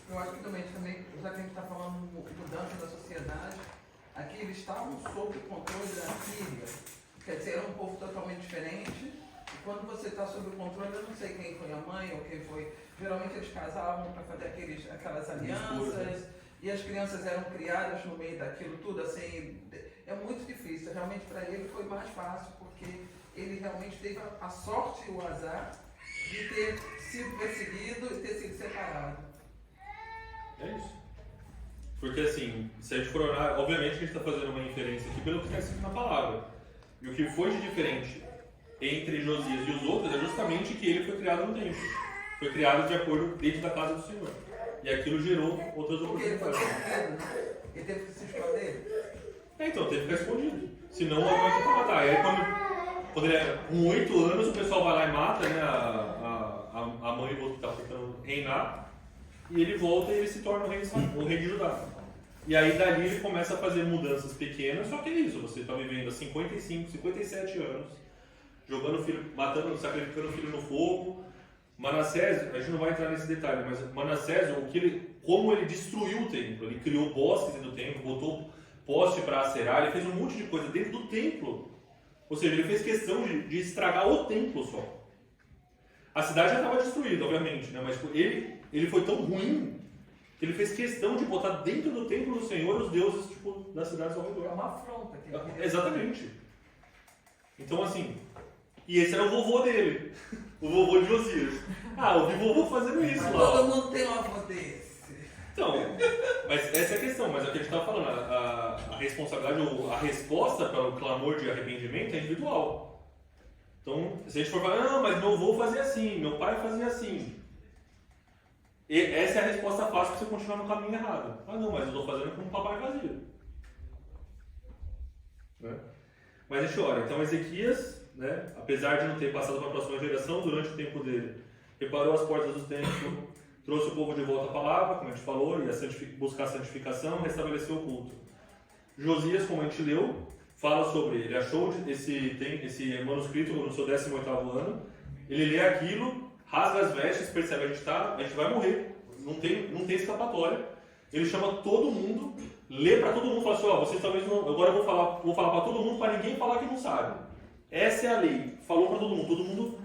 Eu acho que também, já que a gente está falando de mudança da sociedade, aqui eles estavam sob o controle da Síria. Quer dizer, era um povo totalmente diferente. E quando você está sob o controle, eu não sei quem foi a mãe ou quem foi. Geralmente eles casavam para fazer aquelas alianças. E as crianças eram criadas no meio daquilo tudo, assim, é muito difícil. Realmente para ele foi mais fácil, porque ele realmente teve a sorte e o azar de ter sido perseguido e ter sido separado. É isso. Porque assim, se a gente for olhar, obviamente que a gente está fazendo uma inferência aqui pelo que está escrito na palavra. E o que foi de diferente entre Josias e os outros é justamente que ele foi criado no templo. Foi criado de acordo dentro da casa do Senhor. E aquilo gerou outras Porque ele foi oportunidades. perseguido, né? Ele teve que se esconder. Então, teve que ficar escondido. Senão alguém vai tentar matar. E aí quando ele é com 8 anos, o pessoal vai lá e mata, né, a mãe do outro que estava tentando reinar. E ele volta e ele se torna o rei de Judá. E aí dali ele começa a fazer mudanças pequenas, só que é isso, você está vivendo há 55, 57 anos, jogando filho, matando, sacrificando o filho no fogo. Manassés, a gente não vai entrar nesse detalhe, mas Manassés, como ele destruiu o templo, ele criou bosques dentro do templo, botou poste para acerar, ele fez um monte de coisa dentro do templo. Ou seja, ele fez questão de estragar o templo só. A cidade já estava destruída, obviamente, né? Mas ele foi tão ruim que ele fez questão de botar dentro do templo do Senhor os deuses das cidades ao É redor. uma afronta. Que ele Exatamente. Então, assim, e esse era o vovô dele, o vovô de Josias. Eu vi o vovô fazendo isso Mas lá. todo mundo tem um avô desse. Então, mas essa é a questão, mas é o que a gente estava falando, a responsabilidade ou a resposta para o clamor de arrependimento é individual. Então, se a gente for falar, não, mas meu avô fazia assim, meu pai fazia assim. E essa é a resposta fácil para você continuar no caminho errado. Não, mas eu estou fazendo como o papai fazia. Né? Mas a gente olha, então Ezequias, né, apesar de não ter passado para a próxima geração, durante o tempo dele, reparou as portas do templo, trouxe o povo de volta à palavra, como a gente falou, ia buscar a santificação, restabeleceu o culto. Josias, como a gente leu, fala sobre, ele achou esse manuscrito no seu 18º ano, ele lê aquilo, rasga as vestes, percebe, a gente vai morrer, não tem escapatória. Ele chama todo mundo, lê para todo mundo, fala assim, vocês talvez não, agora eu vou falar para todo mundo, para ninguém falar que não sabe. Essa é a lei, falou para todo mundo,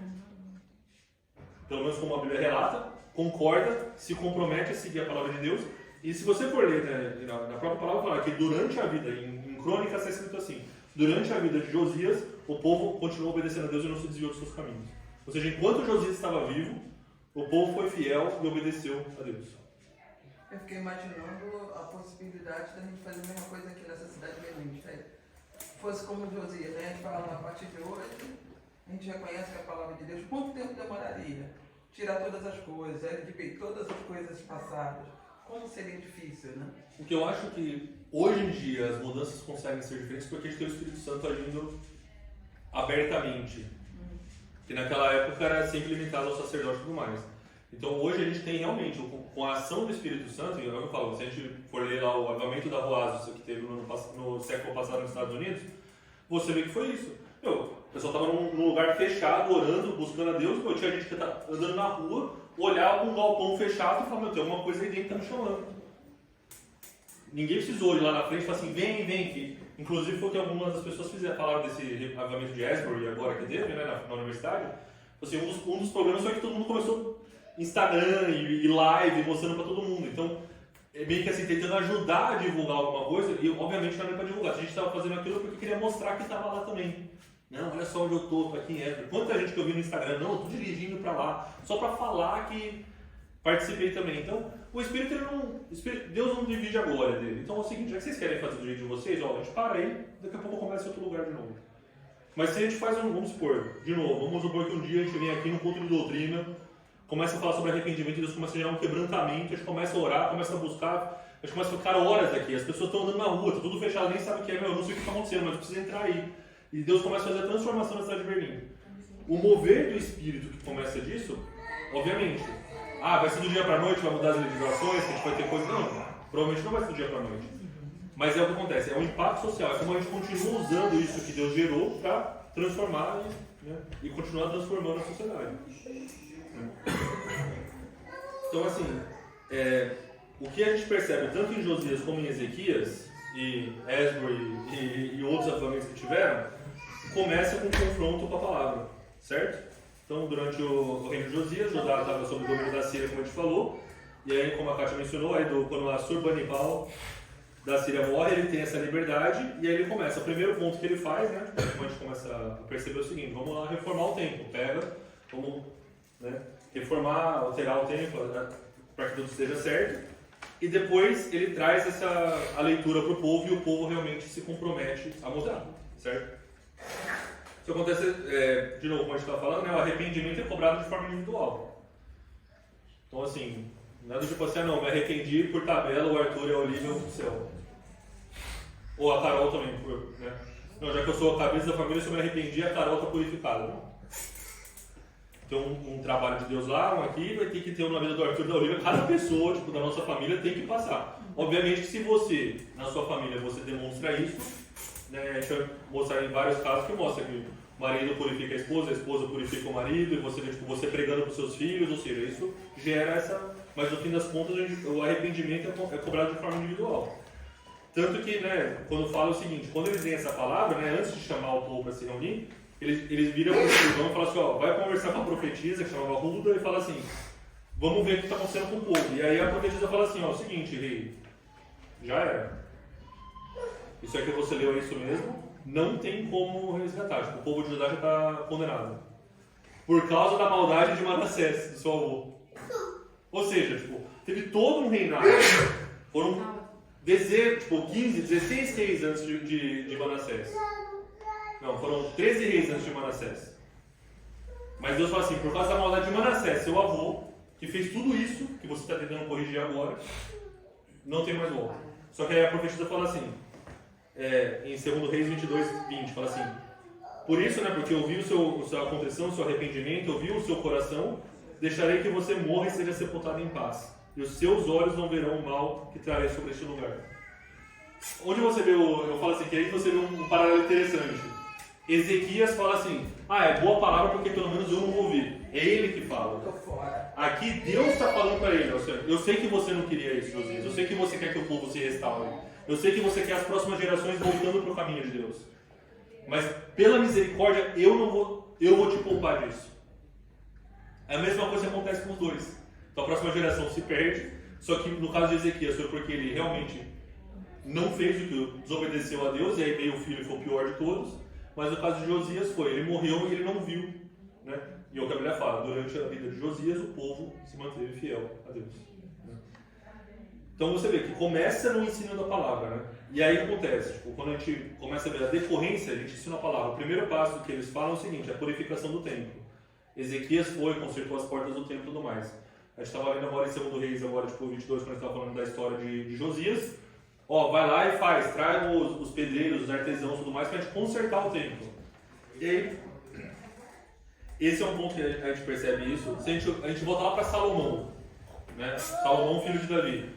pelo menos como a Bíblia relata, concorda, se compromete a seguir a palavra de Deus. E se você for ler, né, na própria palavra fala que durante a vida, em Crônicas está escrito assim, durante a vida de Josias, o povo continuou obedecendo a Deus e não se desviou dos seus caminhos. Ou seja, enquanto Josias estava vivo, o povo foi fiel e obedeceu a Deus. Eu fiquei imaginando a possibilidade da gente fazer a mesma coisa aqui nessa cidade de Belém. Fosse como Josias, né? A gente fala, a partir de hoje, a gente reconhece que a palavra de Deus, quanto tempo demoraria? tirar todas as coisas, adquirir todas as coisas passadas. Como seria difícil, né? O que eu acho que hoje em dia as mudanças conseguem ser diferentes porque a gente tem o Espírito Santo agindo abertamente. Que naquela época era sempre limitado ao sacerdote e tudo mais. Então hoje a gente tem realmente, com a ação do Espírito Santo, e eu falo, se a gente for ler lá o avivamento da Roazo, que teve no século passado nos Estados Unidos, você vê que foi isso. O pessoal estava num lugar fechado, orando, buscando a Deus, tinha gente que tá andando na rua, olhava para um galpão fechado e falava, tem alguma coisa aí dentro que está me chamando. Ninguém precisou ir lá na frente e falar assim, vem, que inclusive foi o que algumas das pessoas falaram desse avivamento de Asbury agora que teve, né, na universidade. Assim, um dos problemas foi que todo mundo começou Instagram e live mostrando para todo mundo. Então, é meio que assim, tentando ajudar a divulgar alguma coisa, e obviamente não era para divulgar. A gente estava fazendo aquilo porque queria mostrar que estava lá também. Não, olha só onde eu tô aqui em Asbury. Quanta gente que eu vi no Instagram, não, eu tô dirigindo para lá, só para falar que participei também. Então, o Espírito, Deus não divide a glória dele. Então é o seguinte, já que vocês querem fazer do jeito de vocês, ó, a gente para aí, daqui a pouco começa em outro lugar de novo. Mas se a gente faz vamos supor, de novo, vamos supor que um dia a gente vem aqui no culto de doutrina, começa a falar sobre arrependimento, e Deus começa a gerar um quebrantamento, a gente começa a orar, começa a buscar, a gente começa a ficar horas aqui, as pessoas estão andando na rua, tá tudo fechado, nem sabe o que é, eu não sei o que está acontecendo, mas precisa entrar aí. E Deus começa a fazer a transformação na cidade de Berlim. O mover do Espírito que começa disso, obviamente, vai ser do dia para a noite, vai mudar as legislações, a gente vai ter coisa. Não, provavelmente não vai ser do dia para a noite. Mas é o que acontece, é um impacto social, é como a gente continua usando isso que Deus gerou para transformar e continuar transformando a sociedade. Então, assim, o que a gente percebe tanto em Josias como em Ezequias, e Asbury e outros avivamentos que tiveram, começa com um confronto com a palavra, certo? Então, durante o reino de Josias, Judá estava sob o domínio da Síria, como a gente falou, e aí, como a Kátia mencionou, aí quando Assurbanipal da Síria morre, ele tem essa liberdade, e aí ele começa. O primeiro ponto que ele faz, né, quando a gente começa a perceber o seguinte, vamos lá reformar o templo, vamos reformar, alterar o templo, para que tudo esteja certo, e depois ele traz a leitura para o povo, e o povo realmente se compromete a mudar, certo? Isso acontece, de novo, como a gente estava falando, né, o arrependimento é cobrado de forma individual. Então, assim, nada tipo assim, não, me arrependi por tabela, o Arthur e a Olivia vão pro céu. Ou a Carol também, né? Não, já que eu sou a cabeça da família, se eu me arrependi, a Carol está purificada. Não. Tem um trabalho de Deus lá, aqui, vai ter que ter um na vida do Arthur e da Olivia. Cada pessoa, da nossa família tem que passar. Obviamente que se você, na sua família, você demonstra isso, né, a gente vai mostrar em vários casos que mostra que o marido purifica a esposa purifica o marido, e você vê você pregando para os seus filhos, ou seja, isso gera essa... Mas no fim das contas, o arrependimento é cobrado de forma individual. Tanto que, né, quando fala o seguinte, quando eles têm essa palavra, né, antes de chamar o povo para se reunir, eles viram para o escrivão e falam assim, vai conversar com a profetisa, que chamava Hulda, e fala assim, vamos ver o que está acontecendo com o povo. E aí a profetisa fala assim, o seguinte, rei, já era. Isso aqui você leu, é isso mesmo, não tem como resgatar, o povo de Judá já está condenado. Por causa da maldade de Manassés, do seu avô. Ou seja, teve todo um reinado, foram 15, 16 reis antes de Manassés. Não, foram 13 reis antes de Manassés. Mas Deus fala assim, por causa da maldade de Manassés, seu avô, que fez tudo isso, que você está tentando corrigir agora, não tem mais volta. Só que aí a profetisa fala assim, em 2 Reis 22, 20, fala assim, por isso, né, porque eu vi a sua contrição, o seu arrependimento, eu vi o seu coração, deixarei que você morra e seja sepultado em paz. E os seus olhos não verão o mal que trarei sobre este lugar. Onde você vê eu falo assim, que aí você vê um paralelo interessante. Ezequias fala assim, é boa palavra porque pelo menos eu não vou ouvir. É ele que fala. Tô fora. Aqui Deus está falando para ele, eu sei que você não queria isso, Josias. Eu sei que você quer que o povo se restaure. Eu sei que você quer as próximas gerações voltando para o caminho de Deus. Mas pela misericórdia, eu vou te poupar disso. É a mesma coisa que acontece com os dois. Então a próxima geração se perde, só que no caso de Ezequias foi porque ele realmente não fez o que desobedeceu a Deus, e aí veio o filho e foi o pior de todos. Mas no caso de Josias ele morreu e ele não viu, né? E é o que a Bíblia fala, durante a vida de Josias o povo se manteve fiel a Deus. Né? Então você vê que começa no ensino da palavra, né? E aí acontece, quando a gente começa a ver a decorrência, a gente ensina a palavra. O primeiro passo que eles falam é o seguinte, a purificação do templo. Ezequias foi, consertou as portas do templo e tudo mais. A gente estava lendo agora em 2 Reis, agora, tipo, 22, quando a gente estava falando da história de Josias. Ó, vai lá e faz, traz os pedreiros, os artesãos e tudo mais, pra gente consertar o templo. E aí, esse é um ponto que a gente percebe isso. Se a gente voltar lá para Salomão, né? Salomão, filho de Davi.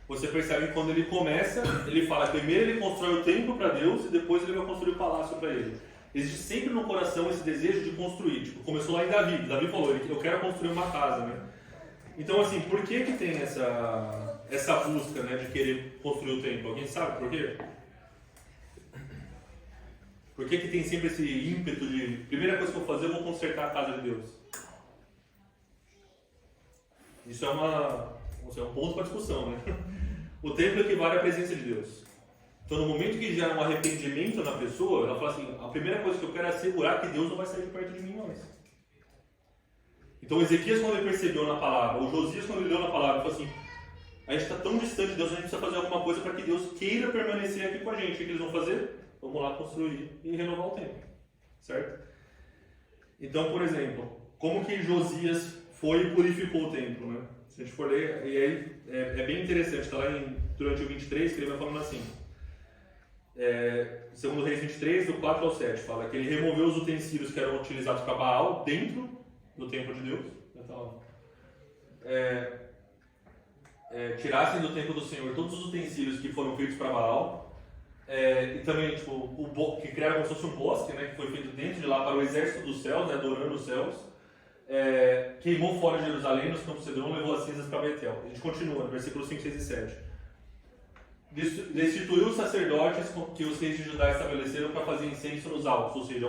Você percebe que quando ele começa, ele fala que primeiro ele constrói o templo para Deus e depois ele vai construir o palácio para ele. Existe sempre no coração esse desejo de construir. Tipo, começou lá em Davi. Davi falou, eu quero construir uma casa, né? Então, assim, por que tem essa busca, né, de querer construir o templo? Alguém sabe por quê? Por que tem sempre esse ímpeto de, primeira coisa que eu vou fazer, eu vou consertar a casa de Deus? Isso é um ponto para discussão, né? O templo equivale à presença de Deus. Então, no momento que gera um arrependimento na pessoa, ela fala assim, a primeira coisa que eu quero é assegurar que Deus não vai sair de perto de mim mais. Então, Ezequias, quando ele percebeu na palavra, ou Josias, quando ele leu na palavra, ele falou assim, a gente está tão distante de Deus, a gente precisa fazer alguma coisa para que Deus queira permanecer aqui com a gente. O que eles vão fazer? Vamos lá construir e renovar o templo. Certo? Então, por exemplo, como que Josias foi e purificou o templo, né? Se a gente for ler, e aí é bem interessante, está lá durante o 23, que ele vai falando assim, segundo Reis 23, do 4 ao 7, fala que ele removeu os utensílios que eram utilizados para Baal dentro do templo de Deus. Então, tirassem do templo do Senhor todos os utensílios que foram feitos para Baal, e também tipo, que criaram como se fosse um bosque, né, que foi feito dentro de lá para o exército dos céus, né, adorando os céus. Queimou fora de Jerusalém, nos campos de Cedron, levou as cinzas para Betel. A gente continua, no versículos 5, 6 e 7. Destituiu os sacerdotes que os reis de Judá estabeleceram para fazer incenso nos altos, ou seja,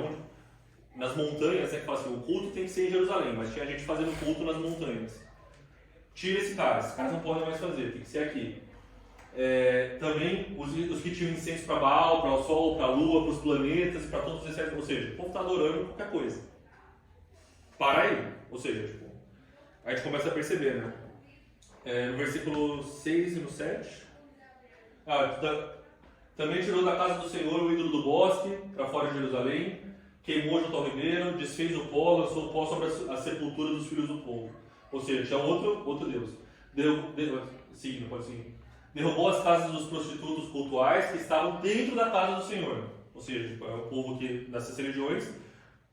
nas montanhas, né, que fala assim, o culto tem que ser em Jerusalém, mas tinha gente fazendo culto nas montanhas. Tira esses caras não podem mais fazer, tem que ser aqui. Também os que tinham incenso para Baal, para o Sol, para a Lua, para os planetas, para todos os exércitos, ou seja, o povo está adorando qualquer coisa. Para aí, ou seja, tipo, a gente começa a perceber, né? No versículo 6 e no 7, também tirou da casa do Senhor o ídolo do bosque, para fora de Jerusalém, queimou junto ao ribeiro, desfez o pó, lançou o pó sobre a sepultura dos filhos do povo. Ou seja, tinha outro Deus. Pode seguir. Derrubou as casas dos prostitutos cultuais que estavam dentro da casa do Senhor. Ou seja, tipo, é o povo que, dessas religiões,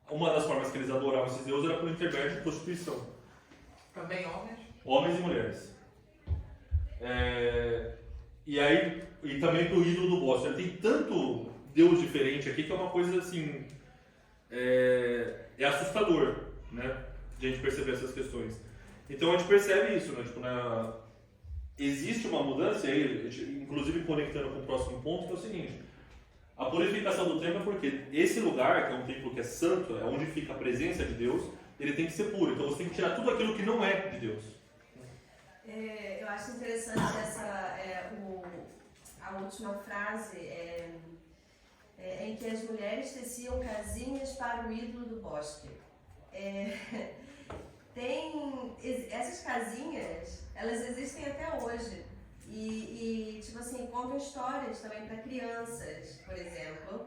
uma das formas que eles adoravam esses deuses era por intermédio de prostituição. Também homens? Homens e mulheres. E também pro ídolo do bosque. Tem tanto Deus diferente aqui que é uma coisa assim... É assustador, né? De a gente perceber essas questões. Então a gente percebe isso, né? Tipo, existe uma mudança, aí, inclusive conectando com o próximo ponto, que é o seguinte: a purificação do templo é porque esse lugar, que é um templo que é santo, é onde fica a presença de Deus, ele tem que ser puro. Então você tem que tirar tudo aquilo que não é de Deus. Eu acho interessante a última frase, em que as mulheres teciam casinhas para o ídolo do bosque. Essas casinhas, elas existem até hoje e tipo assim, contam histórias também para crianças, por exemplo,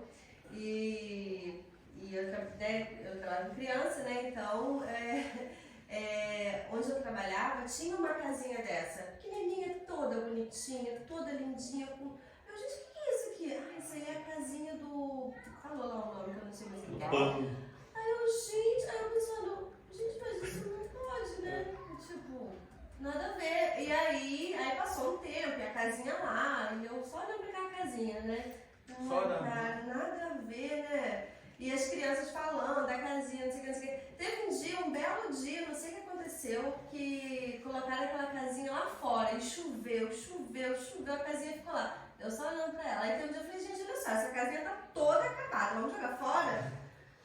e eu trabalhava com criança, né, então onde eu trabalhava tinha uma casinha dessa, pequenininha, toda bonitinha, toda lindinha, eu, gente, o que é isso aqui? Isso aí é a casinha do... falou lá o nome que eu não sei mais lembrar. Aí eu pensando, mas isso não pode, né? Tipo, nada a ver. E aí passou um tempo, e a casinha lá, e eu só olhando pra aquela casinha, né? Cara, nada a ver, né? E as crianças falando da casinha, não sei o que, não sei o que. Teve um belo dia, não sei o que aconteceu, que colocaram aquela casinha lá fora, e choveu, a casinha ficou lá. Eu só olhando pra ela. Aí tem um dia eu falei, gente, olha só, essa casinha tá toda acabada, vamos jogar fora?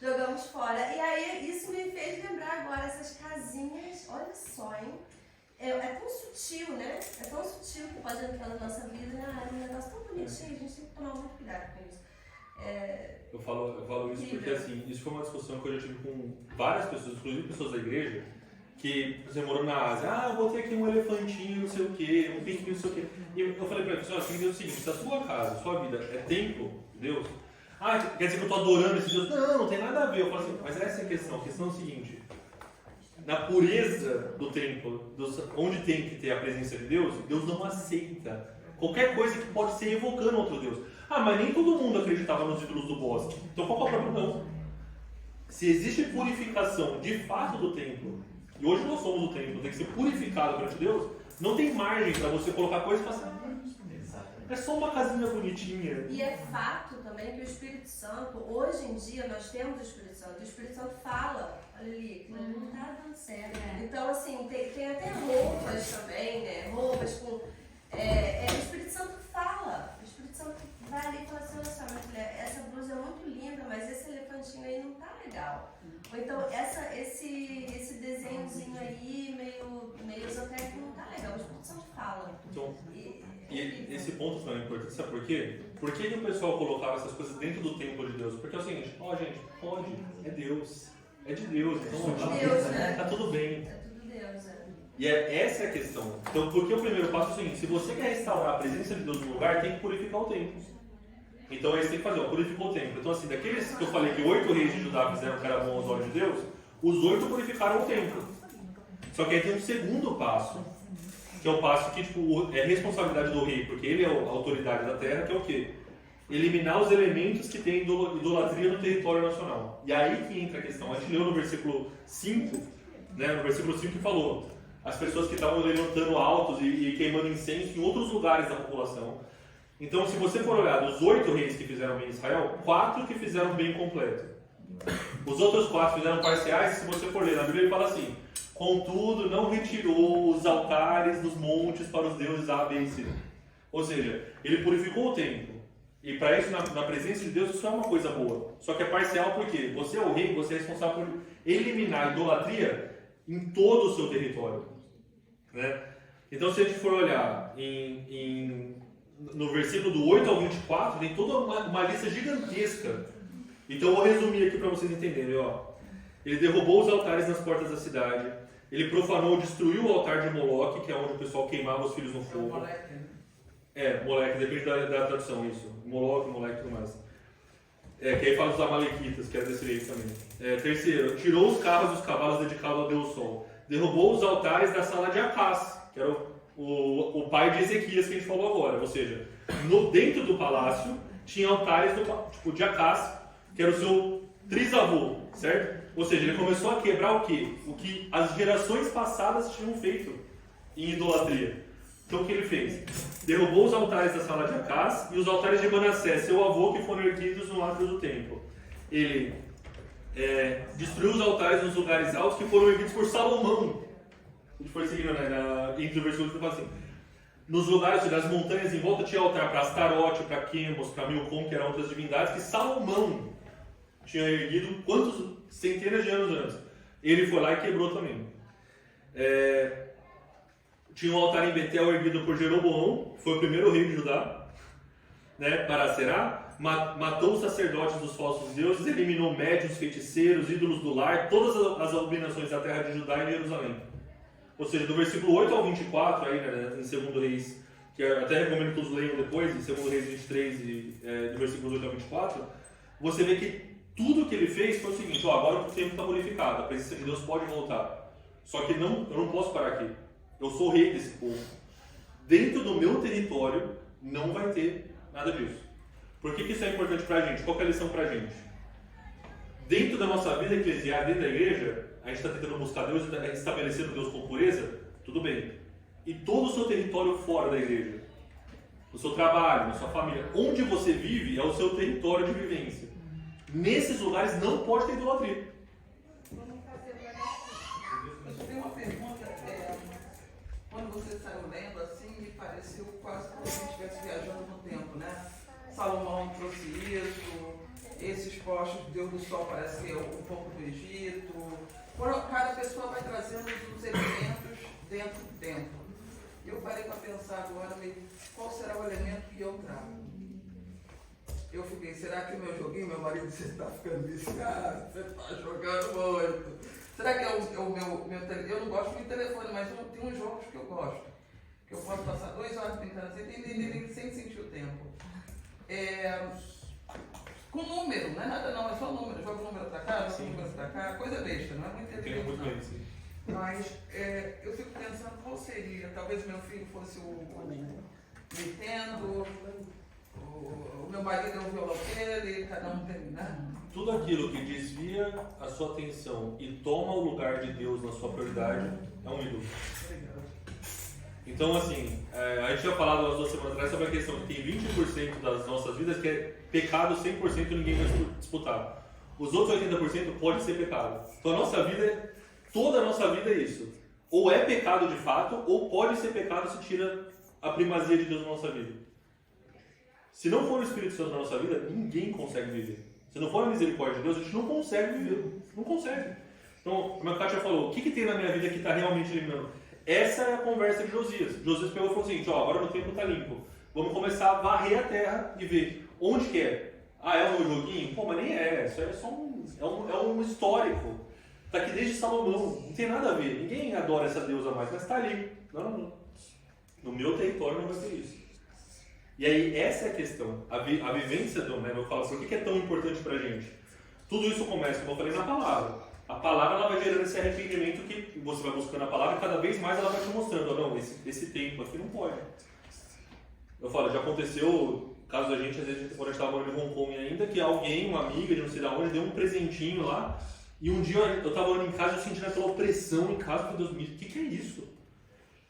Jogamos fora. E aí isso me fez lembrar agora essas casinhas, olha só, hein? É tão sutil, né? É tão sutil que pode entrar na nossa vida, né? É um negócio tão bonitinho, a gente tem que tomar muito cuidado com isso. Eu falo isso porque assim, isso foi uma discussão que eu já tive com várias pessoas, inclusive pessoas da igreja, que você morou na Ásia, eu vou ter aqui um elefantinho, não sei o quê, um pinguim, não sei o quê. E eu falei pra pessoa, assim, é o seguinte, se a sua casa, sua vida é templo de Deus, quer dizer que eu tô adorando esse Deus? Não tem nada a ver. Eu falo assim, mas essa é a questão é o seguinte, na pureza do templo, onde tem que ter a presença de Deus, Deus não aceita qualquer coisa que pode ser evocando outro Deus. Ah, mas nem todo mundo acreditava nos ídolos do bosque. Então qual é o problema? Não. Se existe purificação de fato do templo, e hoje nós somos o templo, tem que ser purificado perante Deus, não tem margem para você colocar coisa e falar assim, é só uma casinha bonitinha. E é fato também que o Espírito Santo, hoje em dia nós temos o Espírito Santo fala, olha ali, que não está dando certo. Então, assim, tem até roupas também, né? Roupas com. O Espírito Santo fala, o Espírito Santo vai ali e fala assim, olha só, minha filha, essa blusa é muito linda, mas esse elefantinho aí não tá legal. Ou então, esse desenhozinho aí, meio esotérico, não tá legal. O Espírito Santo fala. Então, e esse ponto também é importante, sabe por quê? Por que o pessoal colocava essas coisas dentro do templo de Deus? Porque é o seguinte, gente, pode, é Deus, é de Deus, então tá tudo bem. É tudo Deus, E essa é a questão. Então, porque o primeiro passo é o seguinte, se você quer restaurar a presença de Deus no lugar, tem que purificar o templo. Então, aí você tem que fazer, purificou o templo. Então, assim, daqueles que eu falei que 8 reis de Judá fizeram que era bom aos olhos de Deus, os 8 purificaram o templo. Só que aí tem um segundo passo, que é o passo que é responsabilidade do rei, porque ele é a autoridade da terra, que é o quê? Eliminar os elementos que têm idolatria no território nacional. E aí que entra a questão. A gente leu no versículo 5, né, no versículo 5 que falou as pessoas que estavam levantando altos e queimando incenso em outros lugares da população. Então, se você for olhar dos 8 reis que fizeram bem em Israel, 4 que fizeram bem completo. Os outros 4 fizeram parciais, e se você for ler na Bíblia, ele fala assim: contudo, não retirou os altares dos montes para os deuses A, B e C. Ou seja, ele purificou o templo. E para isso, na presença de Deus, isso é uma coisa boa. Só que é parcial porque você é o rei, você é responsável por eliminar a idolatria em todo o seu território. Né? Então, se a gente for olhar no versículo do 8 ao 24, tem toda uma lista gigantesca. Então, eu vou resumir aqui para vocês entenderem. Ele derrubou os altares nas portas da cidade. Ele profanou, destruiu o altar de Moloque, que é onde o pessoal queimava os filhos no fogo. Moleque, depende da tradução, isso. Moloque e tudo mais. Que aí fala dos amalequitas, que é desse jeito também. Terceiro, tirou os carros e os cavalos dedicados ao Deus Sol. Derrubou os altares da sala de Acás, que era o pai de Ezequias que a gente falou agora. Ou seja, dentro do palácio tinha altares de Acás, que era o seu trisavô, certo? Ou seja, ele começou a quebrar o quê? O que as gerações passadas tinham feito em idolatria. Então o que ele fez? Derrubou os altares da sala de Acás e os altares de Manassés, seu avô, que foram erguidos no átrio do templo. Ele destruiu os altares nos lugares altos que foram erguidos por Salomão. A gente foi seguindo, entre o versículo que fala assim: nos lugares das montanhas em volta tinha altar para Astarote, para Quemos, para Milcom, que eram outras divindades que Salomão tinha erguido centenas de anos antes. Ele foi lá e quebrou também. Tinha um altar em Betel erguido por Jeroboão, que foi o primeiro rei de Judá, para Será. Matou os sacerdotes dos falsos deuses, eliminou médiuns, feiticeiros, ídolos do lar, todas as abominações da terra de Judá e de Jerusalém. Ou seja, do versículo 8 ao 24, aí, em 2 Reis, que eu até recomendo que todos leiam depois, em 2 Reis 23, do versículo 8 ao 24, você vê que tudo que ele fez foi o seguinte: agora o tempo está purificado, a presença de Deus pode voltar. Só que eu não posso parar aqui. Eu sou o rei desse povo. Dentro do meu território não vai ter nada disso. Por que isso é importante pra gente? Qual que é a lição pra gente? Dentro da nossa vida eclesial, dentro da igreja, a gente está tentando buscar Deus, estabelecendo Deus com pureza, tudo bem. E todo o seu território fora da igreja, no seu trabalho, na sua família, onde você vive é o seu território de vivência. Nesses lugares não pode ter idolatria. Eu tenho uma pergunta. Quando você saiu lendo assim, me pareceu quase como se a gente estivesse viajando no tempo, né? Salomão trouxe isso, esses postos de Deus do Sol parece que é um pouco do Egito. Cada pessoa vai trazendo os elementos dentro do templo. Eu parei para pensar agora, qual será o elemento que eu trago? Eu fiquei, será que o meu joguinho, meu marido, você está ficando viciado, você está jogando muito? Será que é o meu telefone? Eu não gosto muito de telefone, mas tem uns jogos que eu gosto. Que eu posso passar 2 horas brincando assim, sem sentir o tempo. Com número, não é nada não, é só número. Joga um número pra cá, joga um número pra cá, coisa besta, não é muito inteligente não. Mas eu fico pensando qual seria. Talvez meu filho fosse o Nintendo, o meu marido é o violoqueiro e cada um tem, né? Tudo aquilo que desvia a sua atenção e toma o lugar de Deus na sua prioridade é um ídolo. Então, assim, a gente tinha falado umas 2 semanas atrás sobre a questão que tem 20% das nossas vidas que é pecado 100% e ninguém vai disputar. Os outros 80% pode ser pecado. Então a nossa vida, toda a nossa vida é isso. Ou é pecado de fato, ou pode ser pecado se tira a primazia de Deus na nossa vida. Se não for o Espírito Santo na nossa vida, ninguém consegue viver. Se não for a misericórdia de Deus, a gente não consegue viver. Não consegue. Então, como a Kátia falou, o que tem na minha vida que está realmente eliminando? Essa é a conversa de Josias. Josias pegou e falou o seguinte, agora meu tempo está limpo. Vamos começar a varrer a terra e ver onde que é. Ah, é o meu joguinho? Pô, mas nem é. Isso é só um histórico. Está aqui desde Salomão. Não tem nada a ver. Ninguém adora essa deusa mais, mas está ali. Não. No meu território não vai ter isso. E aí, essa é a questão. A vivência do... Né, eu falo, por que é tão importante pra gente? Tudo isso começa, como eu falei, na palavra. A palavra ela vai gerando esse arrependimento que você vai buscando a palavra e cada vez mais ela vai te mostrando. Não, esse tempo aqui não pode. Eu falo, já aconteceu, caso da gente, às vezes, quando a gente estava morando em Hong Kong ainda, que alguém, uma amiga de não sei de onde, deu um presentinho lá. E um dia eu estava orando em casa e eu senti aquela opressão em casa. Meu Deus, o que é isso?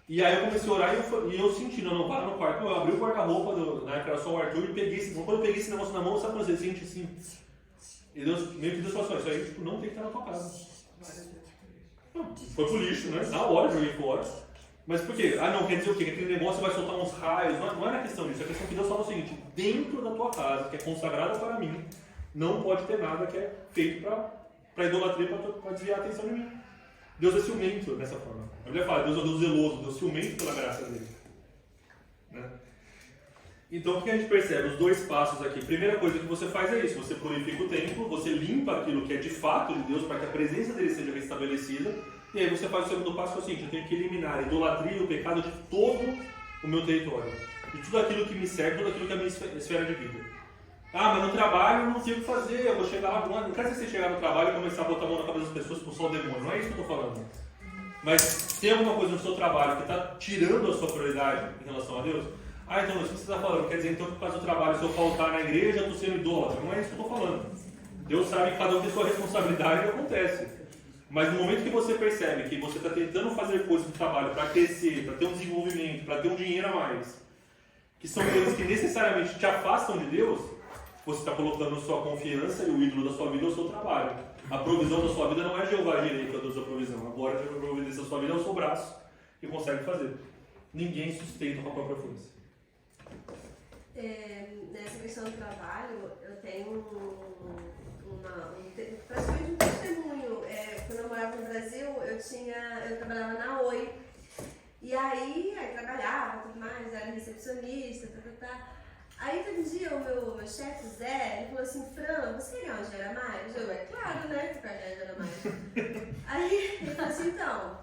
E aí eu comecei a orar e eu senti, não, para no quarto. Eu abri o guarda-roupa, na época era só o Arthur, e peguei quando eu peguei esse negócio na mão, sabe quando você sente assim? E Deus, meio que Deus falou assim, isso aí tipo, não tem que estar na tua casa. Não, foi pro lixo, né? Na hora eu joguei fora. Mas por quê? Ah não, quer dizer o quê? Que aquele negócio vai soltar uns raios. Não é na questão disso, é a questão que Deus fala o seguinte, dentro da tua casa, que é consagrada para mim, não pode ter nada que é feito para idolatria, para desviar a atenção de mim. Deus é ciumento dessa forma. A Bíblia fala, Deus é um Deus zeloso, Deus é ciumento pela graça dele. Né? Então o que a gente percebe? Os 2 passos aqui. Primeira coisa que você faz é isso, você purifica o templo, você limpa aquilo que é de fato de Deus para que a presença dele seja restabelecida, e aí você faz o segundo passo que é o seguinte, eu tenho que eliminar a idolatria e o pecado de todo o meu território. De tudo aquilo que me serve, tudo aquilo que é a minha esfera de vida. Ah, mas no trabalho eu não sei o que fazer, eu vou chegar lá, não quero dizer você chegar no trabalho e começar a botar a mão na cabeça das pessoas e expulsar o demônio, não é isso que eu estou falando. Mas tem alguma coisa no seu trabalho que está tirando a sua prioridade em relação a Deus? Ah, então, isso que você está falando, quer dizer então que por causa do trabalho, se eu faltar na igreja, eu estou sendo idólatra. Não é isso que eu estou falando. Deus sabe que cada um tem sua responsabilidade e acontece. Mas no momento que você percebe que você está tentando fazer coisas no trabalho para crescer, para ter um desenvolvimento, para ter um dinheiro a mais, que são coisas que necessariamente te afastam de Deus, você está colocando sua confiança e o ídolo da sua vida é o seu trabalho. A provisão da sua vida não é Jeová Jireh que é o Deus da provisão. Agora a providência da sua vida é o seu braço que consegue fazer. Ninguém sustenta com a própria força. Nessa questão do trabalho, eu tenho praticamente um testemunho. Quando eu morava no Brasil, eu trabalhava na Oi. E aí trabalhava, tudo mais, era recepcionista, Aí teve um dia o meu chefe, Zé, ele falou assim, Fran, você quer ganhar um dinheiro a mais? Eu, é claro, né, que eu quero ganhar um dinheiro a mais. Aí ele falou assim, então,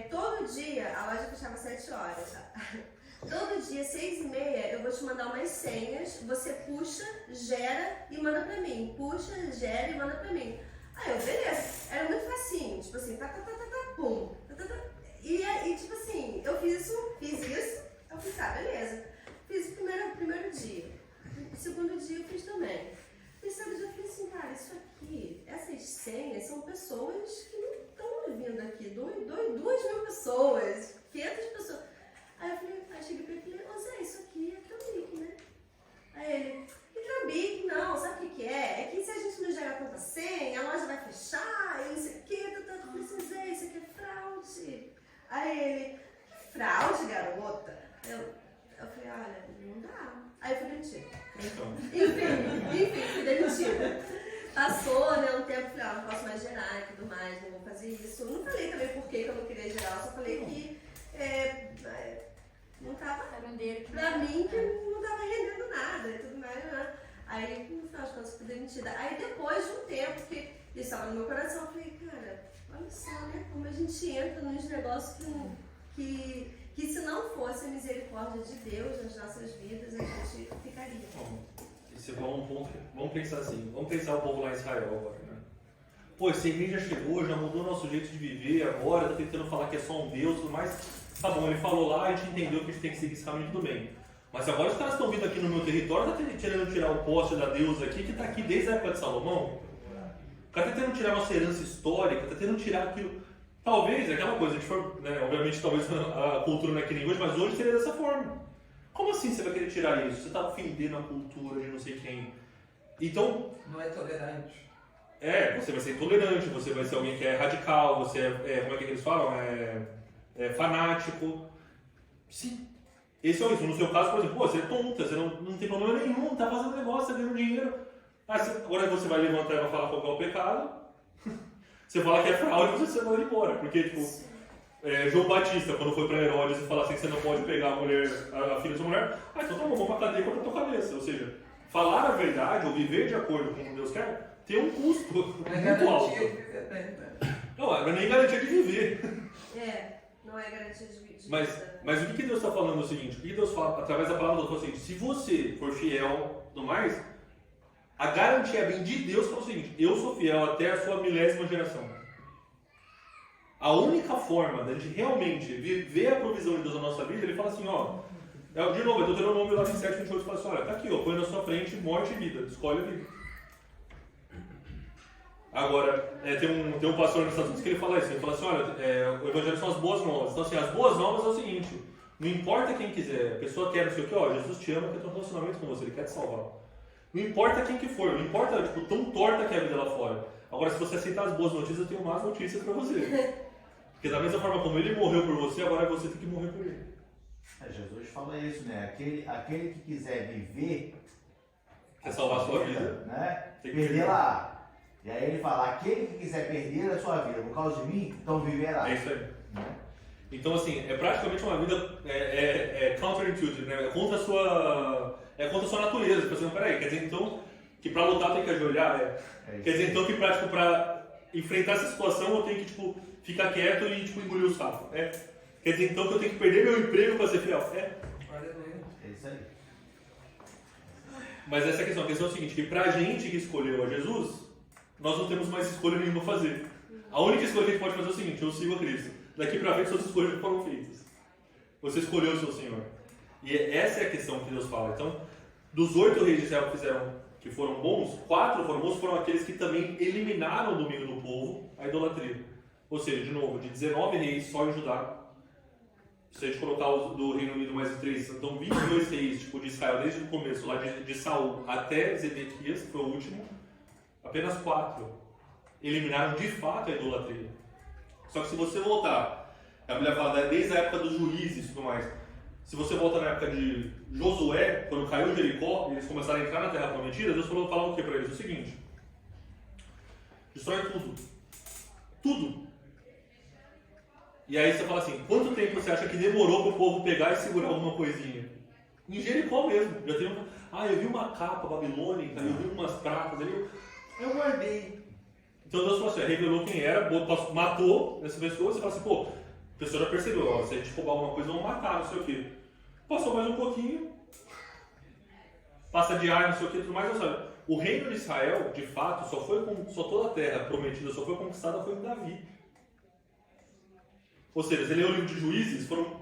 todo dia, a loja fechava 7 horas, tá? Todo dia, 6h30, eu vou te mandar umas senhas, você puxa, gera e manda pra mim. Puxa, gera e manda pra mim. Aí eu, beleza. Era muito facinho, tipo assim, pum. E tipo assim, eu fiz isso, eu fiz, beleza. Fiz o primeiro dia. O segundo dia eu fiz também. O terceiro dia eu falei assim, cara, isso aqui, essas senhas são pessoas que não estão vindo aqui. 2.000 pessoas, 500 pessoas. Aí eu falei, cheguei pra ele e falei, ô Zé, isso aqui é Trambique, né? Aí ele, e Trambique não, sabe o que é? É que se a gente não gerar tanta senha, a loja vai fechar, e não sei o que, eu falei assim, Zé, isso aqui é fraude. Aí ele, que fraude, garota? Eu falei, olha, não dá. Aí eu fui demitida. Então. Enfim, fui demitida. Passou, né, um tempo, falei, não posso mais gerar e tudo mais, não vou fazer isso. Eu não falei também por que eu não queria gerar, eu só falei que não tava, pra mim, que não tava rendendo nada e tudo mais, né? Aí, no final de contas, fui demitida. Aí depois de um tempo que isso estava no meu coração, eu falei, cara, olha só, né, como a gente entra nos negócios que se não fosse a misericórdia de Deus nas nossas vidas, a gente ficaria. Bom, esse é um ponto. Vamos pensar assim, vamos pensar o povo lá em Israel agora, né? pô, esse rei já chegou, já mudou o nosso jeito de viver, agora tá tentando falar que é só um Deus e tudo mais. Tá bom, ele falou lá, a gente entendeu que a gente tem que seguir esse caminho, tudo bem. Mas agora os caras estão vindo aqui no meu território, tá querendo tirar o poste da deusa aqui, que tá aqui desde a época de Salomão. O cara tá tentando tirar nossa herança histórica, tá tentando tirar aquilo. Talvez, é aquela coisa, a gente for, né, obviamente talvez a cultura não é que nem hoje, mas hoje seria dessa forma. Como assim você vai querer tirar isso? Você tá ofendendo a cultura de não sei quem. Então... Não é tolerante. Você vai ser intolerante, você vai ser alguém que é radical, você como é que eles falam? É fanático. Sim. Esse é o risco. No seu caso, por exemplo, você é tonta, você não tem problema nenhum, tá fazendo negócio, tá ganhando dinheiro. Agora você vai levantar e vai falar qual é o pecado. Você fala que é fraude e você manda ele embora. Porque, tipo, João Batista, quando foi pra Herodes e falar assim que você não pode pegar a filha da sua mulher, então tá bom, vamos pra cadeia contra a tua cabeça. Ou seja, falar a verdade ou viver de acordo com o que Deus quer tem um custo Não é muito alto. garantia de viver bem, né? Não é nem garantia de viver. Não é garantia de vida. Mas o que Deus está falando é o seguinte, o que Deus fala através da palavra do Deus é o seguinte, se você for fiel e tudo mais, a garantia vem de Deus que é o seguinte, eu sou fiel até a sua 1000ª geração. A única forma da gente realmente ver a provisão de Deus na nossa vida, ele fala assim, de novo, Deuteronômio lá em 7:28 fala assim, olha, tá aqui, põe na sua frente morte e vida, escolhe a vida. Agora, tem um pastor nos Estados Unidos que ele fala isso, ele fala assim, olha, o evangelho são as boas novas. Então assim, as boas novas é o seguinte, não importa quem quiser, a pessoa quer não sei o que, Jesus te ama, quer ter um relacionamento com você, ele quer te salvar. Não importa quem que for, não importa, tipo, tão torta que é a vida lá fora. Agora, se você aceitar as boas notícias, eu tenho más notícias pra você. Porque da mesma forma como ele morreu por você, agora você tem que morrer por ele. Jesus fala isso, né? Aquele que quiser viver... Quer salvar a sua vida, né? tem que Perder lá. E aí ele fala, aquele que quiser perder a sua vida por causa de mim, então viverá. É isso aí. Então, assim, é praticamente uma vida counterintuitive, né? É contra a sua natureza. Você pensa, peraí, quer dizer então que pra lutar tem que ajoelhar? Quer dizer então que pra enfrentar essa situação eu tenho que, tipo, ficar quieto e, tipo, engolir o sapo? Quer dizer então que eu tenho que perder meu emprego pra ser fiel? Aleluia. É isso aí. Mas essa é a questão. A questão é o seguinte, que pra gente que escolheu a Jesus, nós não temos mais escolha nenhuma a fazer. A única escolha que a gente pode fazer é o seguinte, eu sigo a Cristo. Daqui pra frente, suas escolhas já foram feitas. Você escolheu o seu Senhor. E essa é a questão que Deus fala. Então, dos 8 reis de Israel que foram bons, 4 foram bons, foram aqueles que também eliminaram o domínio do povo, a idolatria. Ou seja, de novo, de 19 reis só em Judá, se a gente colocar os do Reino Unido mais 3, então 22 reis tipo, de Israel, desde o começo, lá de Saul até Zedequias, que foi o último, apenas 4 eliminaram de fato a idolatria. Só que se você voltar, a Bíblia fala desde a época dos juízes e tudo mais, se você volta na época de Josué, quando caiu Jericó e eles começaram a entrar na Terra Prometida, Deus falou o que para eles? O seguinte, destrói tudo. Tudo. E aí você fala assim, quanto tempo você acha que demorou para o povo pegar e segurar alguma coisinha? Em Jericó mesmo. Já tem eu vi uma capa babilônica, eu vi umas pratas ali, eu guardei. Então Deus falou assim, revelou quem era, matou essa pessoa, você fala assim, pô, a pessoa já percebeu, se a gente roubar alguma coisa, vamos matar, não sei o quê. Passou mais um pouquinho, passa de ar, não sei o quê, tudo mais, não sabe. O reino de Israel, de fato, só toda a terra prometida só foi conquistada foi em Davi. Ou seja, você lê o livro de Juízes, foram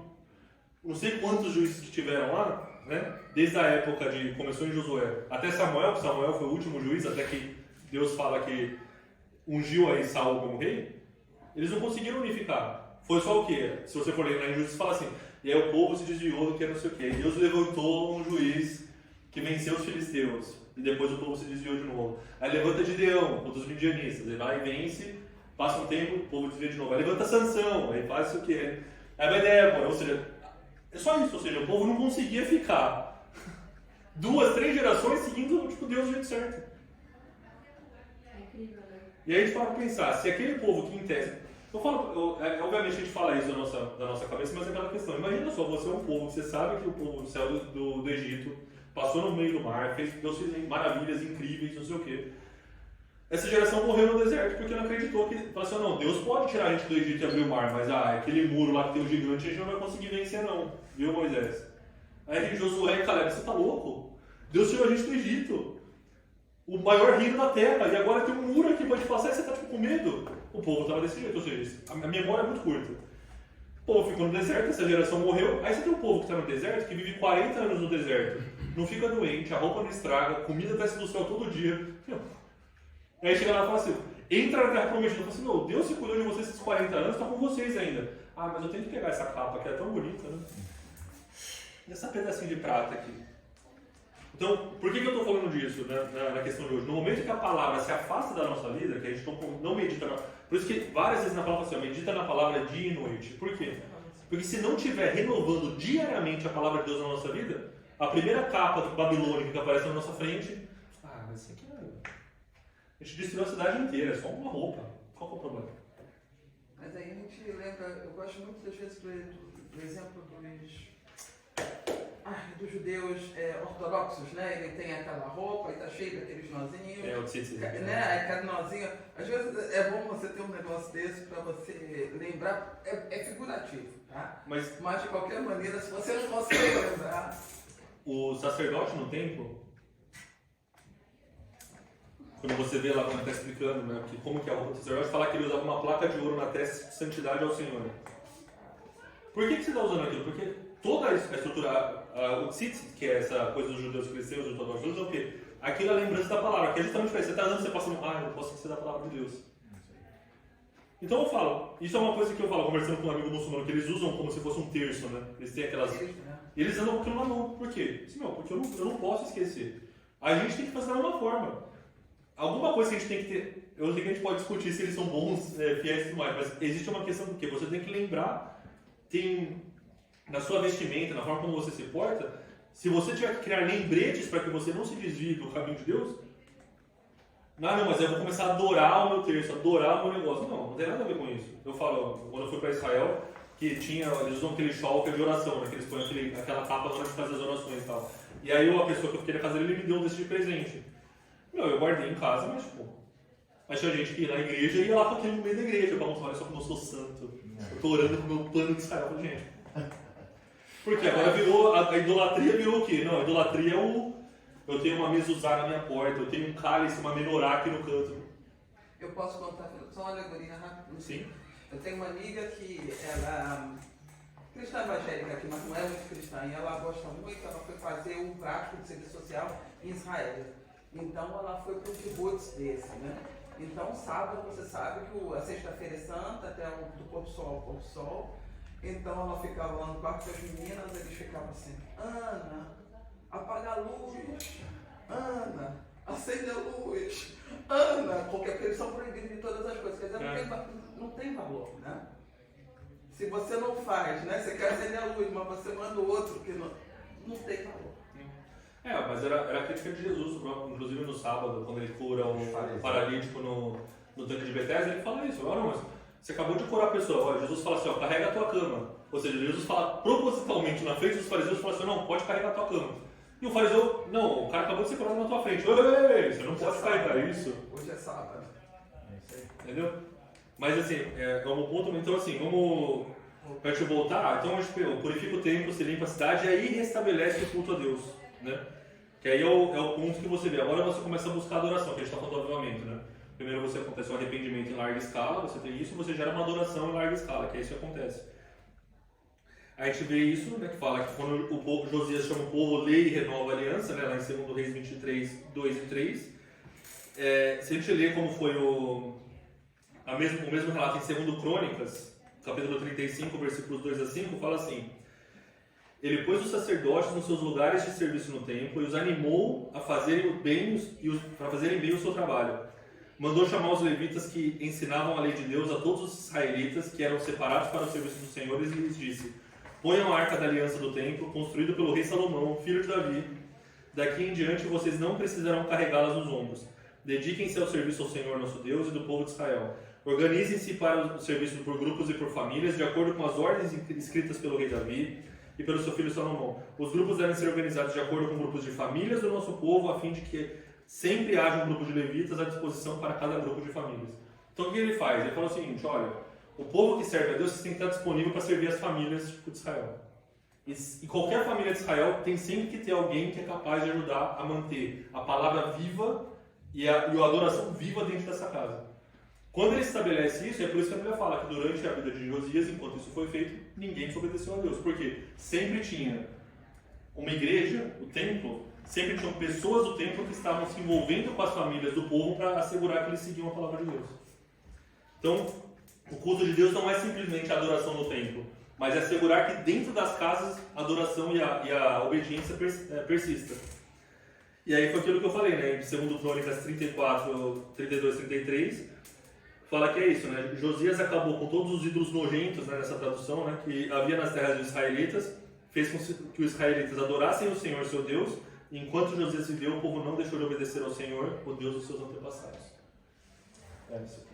não sei quantos juízes que tiveram lá, né? Desde a época de, começou em Josué, até Samuel, que Samuel foi o último juiz, até que Deus fala que ungiu aí Saul como rei, eles não conseguiram unificar. Foi só o quê? Se você for ler lá em Juízes, fala assim, e aí o povo se desviou do que não sei o quê. Deus levantou um juiz que venceu os filisteus, e depois o povo se desviou de novo. Aí levanta Gideão, contra os midianistas, ele vai e vence, passa um tempo, o povo desvia de novo. Aí levanta Sansão, aí faz isso o quê? Aí vai Débora, ou seja, é só isso, ou seja, o povo não conseguia ficar 2, 3 gerações seguindo tipo, Deus do jeito certo. É incrível, né? E aí a gente para pensar, se aquele povo que em tese... obviamente a gente fala isso da nossa cabeça, mas é aquela questão. Imagina só, você é um povo, você sabe que o povo saiu do Egito, passou no meio do mar, Deus fez maravilhas incríveis, não sei o quê. Essa geração morreu no deserto porque não acreditou que... Falou assim, não, Deus pode tirar a gente do Egito e abrir o mar, mas aquele muro lá que tem o gigante, a gente não vai conseguir vencer não. Viu, Moisés? Aí Josué e Caleb, você tá louco? Deus tirou a gente do Egito. o maior reino da terra, e agora tem um muro aqui pra te passar e você tá tipo, com medo. O povo tava desse jeito, ou seja, a memória é muito curta. O povo ficou no deserto, essa geração morreu, aí você tem um povo que tá no deserto, que vive 40 anos no deserto, não fica doente, a roupa não estraga, comida desce do céu todo dia. Aí chega lá e fala assim, entra na terra prometida, fala assim, meu, Deus se cuidou de vocês esses 40 anos, tá com vocês ainda. Ah, mas eu tenho que pegar essa capa que é tão bonita, né? E essa pedacinho de prata aqui. Então, por que eu estou falando disso na questão de hoje? No momento que a palavra se afasta da nossa vida, que a gente não medita na... Por isso que várias vezes na palavra assim, medita na palavra dia e noite. Por quê? Porque se não estiver renovando diariamente a palavra de Deus na nossa vida, a primeira capa babilônica que aparece na nossa frente, mas isso aqui a gente destruiu a cidade inteira, é só uma roupa. Qual que é o problema? Mas aí a gente lembra, eu gosto muito das vezes do exemplo dos judeus ortodoxos, né? Ele tem aquela roupa e tá cheio daqueles nozinhos. O tzitzit. Né? Aquele nozinho. Às vezes é bom você ter um negócio desse para você lembrar, é figurativo, tá? Mas de qualquer maneira, se você não consegue lembrar. O sacerdote no templo, quando você vê lá, quando está explicando, né, como que é a roupa do sacerdote, fala que ele usava uma placa de ouro na testa de santidade ao Senhor. Por que você está usando aquilo? Porque toda a estrutura, o tzitzit, que é essa coisa dos judeus cristãos, os ortodoxos, usam o quê? Aquilo é a lembrança da palavra, que é justamente para isso. Você está andando, você passa eu não posso esquecer da palavra de Deus. Então eu falo, isso é uma coisa que eu falo, conversando com um amigo muçulmano, que eles usam como se fosse um terço, né? Eles têm aquelas... Eles andam com aquilo na mão. Por quê? Porque eu não posso esquecer. A gente tem que fazer da mesma forma. Alguma coisa que a gente tem que ter... Eu sei que a gente pode discutir se eles são bons, fiéis e tudo mais, mas existe uma questão do quê? Você tem que lembrar, na sua vestimenta, na forma como você se porta, se você tiver que criar lembretes para que você não se desvie do caminho de Deus, não, mas eu vou começar a adorar o meu terço, adorar o meu negócio. Não tem nada a ver com isso. Eu falo, quando eu fui para Israel, que eles usam aquele shawl que é de oração, né? Que eles põem aquela capa na hora de fazer as orações e tal. E aí a pessoa que eu fiquei na casa dele, ele me deu um desse de presente. Eu guardei em casa, mas mas tinha gente que ia na igreja e ia lá com aquele no meio da igreja, pra mostrar, olha só como eu sou santo. Eu tô orando com o meu plano de Israel, gente. Porque agora a idolatria virou o quê? Não, a idolatria é eu tenho uma mezuzá na minha porta, eu tenho um cálice, uma menorá aqui no canto. Eu posso contar só uma alegoria rápida? Sim. Eu tenho uma amiga que ela cristã evangélica aqui, mas não é muito cristã, e ela gosta muito, ela foi fazer um prático de serviço social em Israel. Então ela foi para um kibbutz desse, né? Então sábado, você sabe que a sexta-feira é santa, até do pôr do sol ao pôr do sol. Então ela ficava lá no quarto com as meninas, eles ficavam assim, Ana, apaga a luz, Ana, acende a luz, Ana, porque eles são proibidos de todas as coisas, quer dizer, não tem valor, né? Se você não faz, né? Você quer acender a luz, mas você manda o outro que não tem valor. Mas era a crítica de Jesus, inclusive no sábado, quando ele cura um paralítico no tanque de Betesda, ele fala isso. Não, mas você acabou de curar a pessoa. Jesus fala assim, carrega a tua cama. Ou seja, Jesus fala propositalmente na frente dos fariseus, fala assim, não, pode carregar a tua cama. E o fariseu, não, o cara acabou de ser curado na tua frente. Ei, você não pode carregar isso. Hoje é sábado. Entendeu? Mas assim, é um ponto, então assim, vamos, pra te voltar, então a gente purifica o templo, se limpa a cidade e aí restabelece o culto a Deus, né? Que aí é o ponto que você vê. Agora você começa a buscar a adoração, que a gente está falando do avivamento, né? Primeiro você acontece o arrependimento em larga escala, você tem isso, você gera uma adoração em larga escala, que é isso que acontece. Aí a gente vê isso, né, que fala que quando o povo, Josias chama o povo, lê e renova a aliança, né, lá em 2 Reis 23, 2 e 3. Se a gente lê como foi o mesmo relato em 2 Crônicas, capítulo 35, versículos 2 a 5, fala assim: ele pôs os sacerdotes nos seus lugares de serviço no templo e os animou a fazerem bem o seu trabalho. Mandou chamar os levitas que ensinavam a lei de Deus a todos os israelitas que eram separados para o serviço dos senhores e lhes disse: ponham a arca da aliança do templo, construído pelo rei Salomão, filho de Davi. Daqui em diante vocês não precisarão carregá-las nos ombros. Dediquem-se ao serviço ao Senhor nosso Deus e do povo de Israel. Organizem-se para o serviço por grupos e por famílias, de acordo com as ordens escritas pelo rei Davi e pelo seu filho Salomão. Os grupos devem ser organizados de acordo com grupos de famílias do nosso povo, a fim de que sempre haja um grupo de levitas à disposição para cada grupo de famílias. Então o que ele faz? Ele fala o seguinte: olha, o povo que serve a Deus tem que estar disponível para servir as famílias de Israel. E qualquer família de Israel tem sempre que ter alguém que é capaz de ajudar a manter a palavra viva e a adoração viva dentro dessa casa. Quando ele estabelece isso, é por isso que a Bíblia fala que durante a vida de Josias, enquanto isso foi feito, ninguém desobedeceu a Deus. Porque sempre tinha uma igreja, o templo, sempre tinham pessoas do templo que estavam se envolvendo com as famílias do povo para assegurar que eles seguiam a palavra de Deus. Então, o culto de Deus não é simplesmente a adoração no templo, mas é assegurar que dentro das casas a adoração e a obediência persista. E aí foi aquilo que eu falei, né? Em 2 Crônicas 32, 33, fala que é isso, né? Josias acabou com todos os ídolos nojentos, né, nessa tradução, né, que havia nas terras dos israelitas, fez com que os israelitas adorassem o Senhor, seu Deus, e enquanto Josias viveu, o povo não deixou de obedecer ao Senhor, o Deus dos seus antepassados. É isso aqui.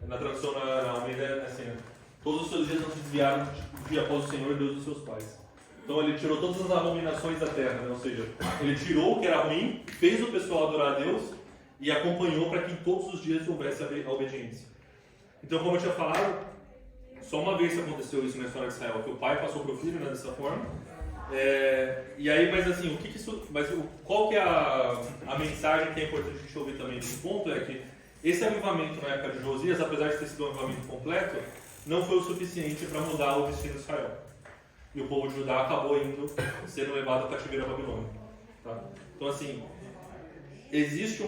Na tradução na Almeida é assim, né? Todos os seus dias não se desviaram de após o Senhor, Deus dos seus pais. Então ele tirou todas as abominações da terra, né? Ou seja, ele tirou o que era ruim, fez o pessoal adorar a Deus e acompanhou para que todos os dias houvesse a obediência. Então, como eu tinha falado, só uma vez aconteceu isso na história de Israel, que o pai passou para o filho, né, dessa forma. E aí, mas assim, qual que é a mensagem que é importante a gente ouvir também nesse ponto é que esse avivamento na época de Josias, apesar de ter sido um avivamento completo, não foi o suficiente para mudar o destino de Israel. E o povo de Judá acabou sendo levado ao cativeiro babilônico. Tá? Então assim, existe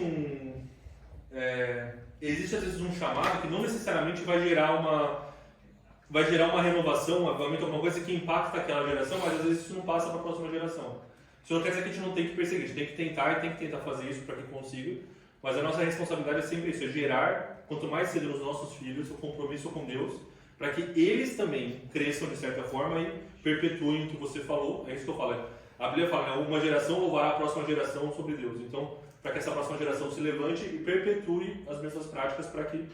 às vezes um chamado que não necessariamente vai gerar uma renovação, um avivamento, alguma coisa que impacta aquela geração, mas às vezes isso não passa para a próxima geração. Isso não quer dizer que a gente não tem que perseguir, a gente tem que tentar e tem que tentar fazer isso para que consiga, mas a nossa responsabilidade é sempre isso, é gerar, quanto mais cedo nos nossos filhos, o compromisso com Deus, para que eles também cresçam de certa forma e perpetuem o que você falou. É isso que eu falo. A Bíblia fala, né? Uma geração louvará a próxima geração sobre Deus. Então, para que essa próxima geração se levante e perpetue as mesmas práticas para que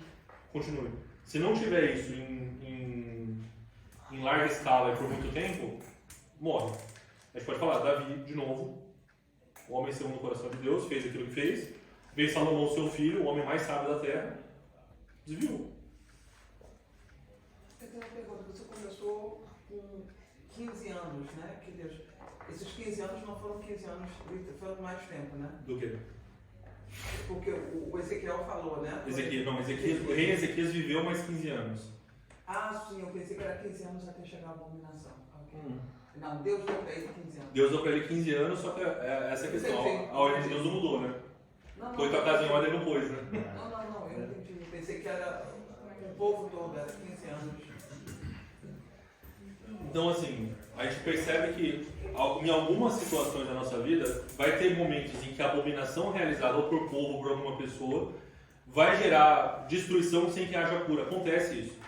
continue. Se não tiver isso em larga escala e por muito tempo, morre. A gente pode falar, Davi, de novo, o homem segundo o coração de Deus, fez aquilo que fez. Veio Salomão, seu filho, o homem mais sábio da terra, desviou. Eu tenho uma pergunta. Você começou com 15 anos, né? Que Deus, esses 15 anos não foram 15 anos, foram mais tempo, né? Do quê? Porque o Ezequiel falou, né? O rei Ezequias viveu mais 15 anos. Ah, sim, eu pensei que era 15 anos até chegar a abominação. Okay. Não, Deus deu para ele 15 anos. Deus deu para ele 15 anos, só que essa é a questão. A ordem de Deus não mudou, né? Foi tua casa em ordem, não pôs, né? Não, eu entendi. Pensei que era o povo todo, era 15 anos. Então, assim, a gente percebe que em algumas situações da nossa vida vai ter momentos em que a abominação realizada ou por povo ou por alguma pessoa vai gerar destruição sem que haja cura. Acontece isso.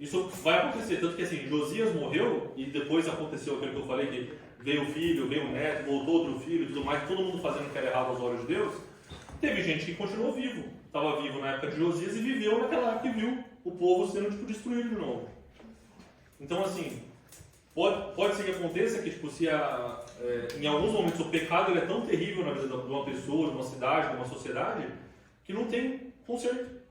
Isso vai acontecer, tanto que assim, Josias morreu e depois aconteceu aquilo que eu falei, que veio o filho, veio o neto, voltou outro filho e tudo mais, todo mundo fazendo o que era errado aos olhos de Deus. Teve gente que continuou vivo, estava vivo na época de Josias e viveu naquela época que viu o povo sendo destruído de novo. Então assim, pode ser que aconteça que se em alguns momentos o pecado ele é tão terrível na vida de uma pessoa, de uma cidade, de uma sociedade, que não tem conserto.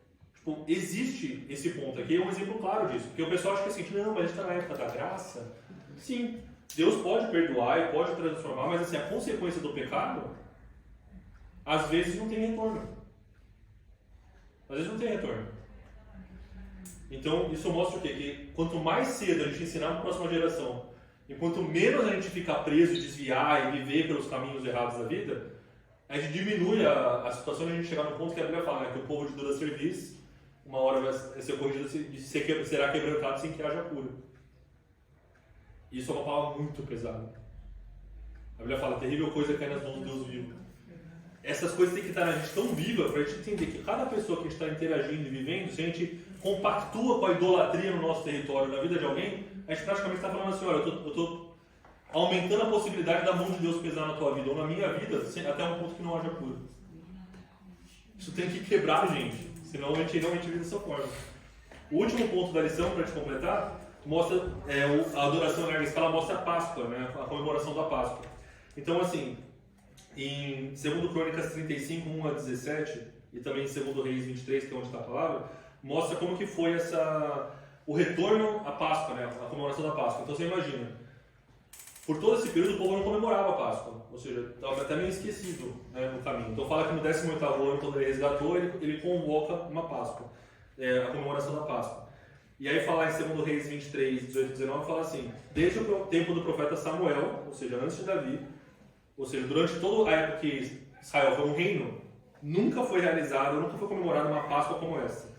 Existe esse ponto aqui, é um exemplo claro disso. Porque o pessoal acha que assim, não, mas a gente está na época da graça. Sim, Deus pode perdoar e pode transformar, mas assim, a consequência do pecado, às vezes não tem retorno. Às vezes não tem retorno. Então, isso mostra o quê? Que quanto mais cedo a gente ensinar para a próxima geração, e quanto menos a gente ficar preso e desviar e viver pelos caminhos errados da vida, a gente diminui a situação de a gente chegar no ponto que a Bíblia fala, né? Que o povo de dura serviço, uma hora vai ser corrigido e será quebrantado sem que haja cura. Isso é uma palavra muito pesada. A Bíblia fala, terrível coisa cai nas mãos de Deus vivo. Essas coisas têm que estar na gente tão viva para a gente entender que cada pessoa que a gente está interagindo e vivendo, se a gente compactua com a idolatria no nosso território, na vida de alguém, a gente praticamente está falando assim, olha, eu estou aumentando a possibilidade da mão de Deus pesar na tua vida, ou na minha vida, até um ponto que não haja cura. Isso tem que quebrar a gente, senão a gente realmente vive dessa forma. O último ponto da lição, para te completar, mostra a adoração em larga escala mostra a Páscoa, né, a comemoração da Páscoa. Então, assim, em 2 Crônicas 35, 1 a 17, e também em 2 Reis 23, que é onde está a palavra, mostra como que foi o retorno à Páscoa, né, a comemoração da Páscoa. Então você imagina, por todo esse período o povo não comemorava a Páscoa, ou seja, estava até meio esquecido, né, no caminho. Então fala que no 18º ano, quando ele resgatou, ele convoca uma Páscoa, a comemoração da Páscoa. E aí fala em 2 Reis 23, 18 e 19, fala assim, desde o tempo do profeta Samuel, ou seja, antes de Davi, ou seja, durante toda a época que Israel foi um reino, nunca foi comemorada uma Páscoa como essa.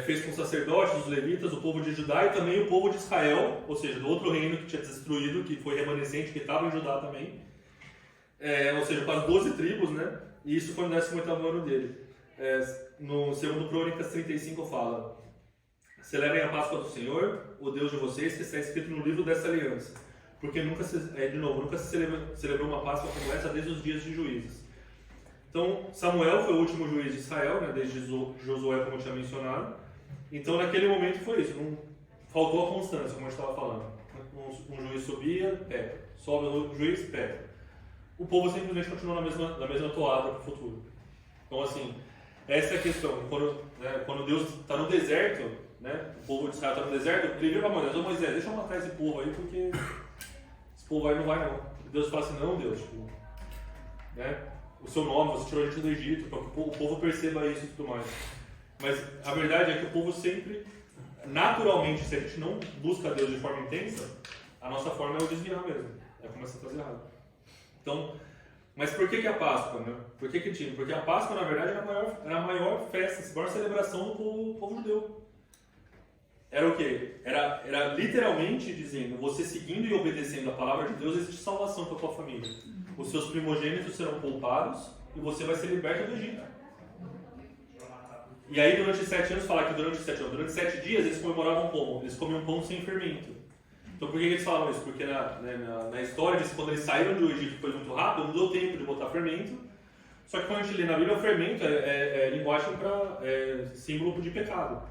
Fez com os sacerdotes, os levitas, o povo de Judá e também o povo de Israel, ou seja, do outro reino que tinha destruído, que foi remanescente, que estava em Judá também. Ou seja, com as 12 tribos, né? E isso foi no 18º ano dele. No 2 Crônicas 35 fala: celebrem a Páscoa do Senhor, o Deus de vocês, que está escrito no livro dessa aliança. Porque nunca se celebrou uma Páscoa como essa desde os dias de Juízes. Então, Samuel foi o último juiz de Israel, né, desde Josué, como eu tinha mencionado. Então, naquele momento foi isso. Não faltou a constância, como a gente estava falando. Um juiz subia, peca. Sobe o juiz, peca. O povo simplesmente continua na mesma toada para o futuro. Então, assim, essa é a questão. Quando Deus está no deserto, né, o povo de Israel está no deserto, ele vira para Moisés: ô Moisés, deixa eu matar esse povo aí, porque esse povo aí não vai não. E Deus fala assim: não, Deus, tipo, né? O seu nome, você tirou a gente do Egito, para que o povo perceba isso e tudo mais. Mas a verdade é que o povo sempre, naturalmente, se a gente não busca Deus de forma intensa, a nossa forma é o desviar mesmo, é começar a fazer errado. Então, mas por que a Páscoa, né? Por que tinha? Porque a Páscoa, na verdade, era a maior festa, a maior celebração do povo judeu. Era o quê? Era literalmente dizendo: você seguindo e obedecendo a palavra de Deus, existe salvação para a tua família. Os seus primogênitos serão poupados e você vai ser liberto do Egito. E aí, durante 7 anos, falar que durante 7 dias eles comemoravam como? Eles comiam pão sem fermento. Então, por que eles falavam isso? Porque na história diz que quando eles saíram do Egito foi muito rápido, não deu tempo de botar fermento. Só que quando a gente lê na Bíblia, o fermento é linguagem para símbolo de pecado.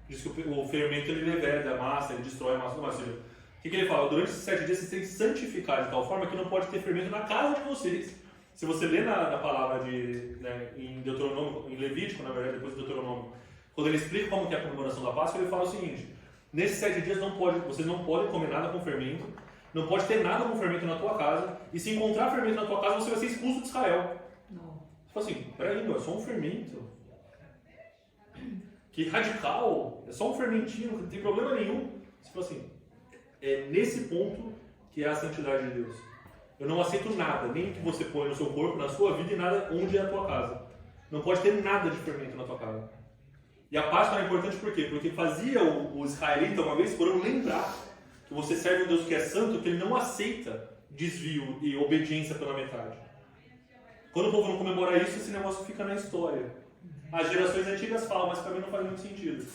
Diz que o fermento ele leveda a massa, ele destrói a massa do mar. Ou seja, o que ele fala? Durante esses 7 dias vocês têm que santificar de tal forma que não pode ter fermento na casa de vocês. Se você lê na palavra em Deuteronômio, em Levítico, na verdade, depois de Deuteronômio, quando ele explica como que é a comemoração da Páscoa, ele fala o seguinte: nesses 7 dias vocês não podem comer nada com fermento, não pode ter nada com fermento na tua casa, e se encontrar fermento na tua casa, você vai ser expulso de Israel. Não. Tipo assim, peraí, meu, é só um fermento. Que radical, é só um fermentinho, não tem problema nenhum. Você fala assim, é nesse ponto que é a santidade de Deus. Eu não aceito nada, nem que você põe no seu corpo, na sua vida e nada onde é a tua casa. Não pode ter nada de fermento na tua casa. E a Páscoa era importante por quê? Porque fazia o israelita, uma vez por ano, lembrar que você serve um Deus que é santo, que ele não aceita desvio e obediência pela metade. Quando o povo não comemora isso, esse negócio fica na história. As gerações antigas falam, mas para mim não faz muito sentido.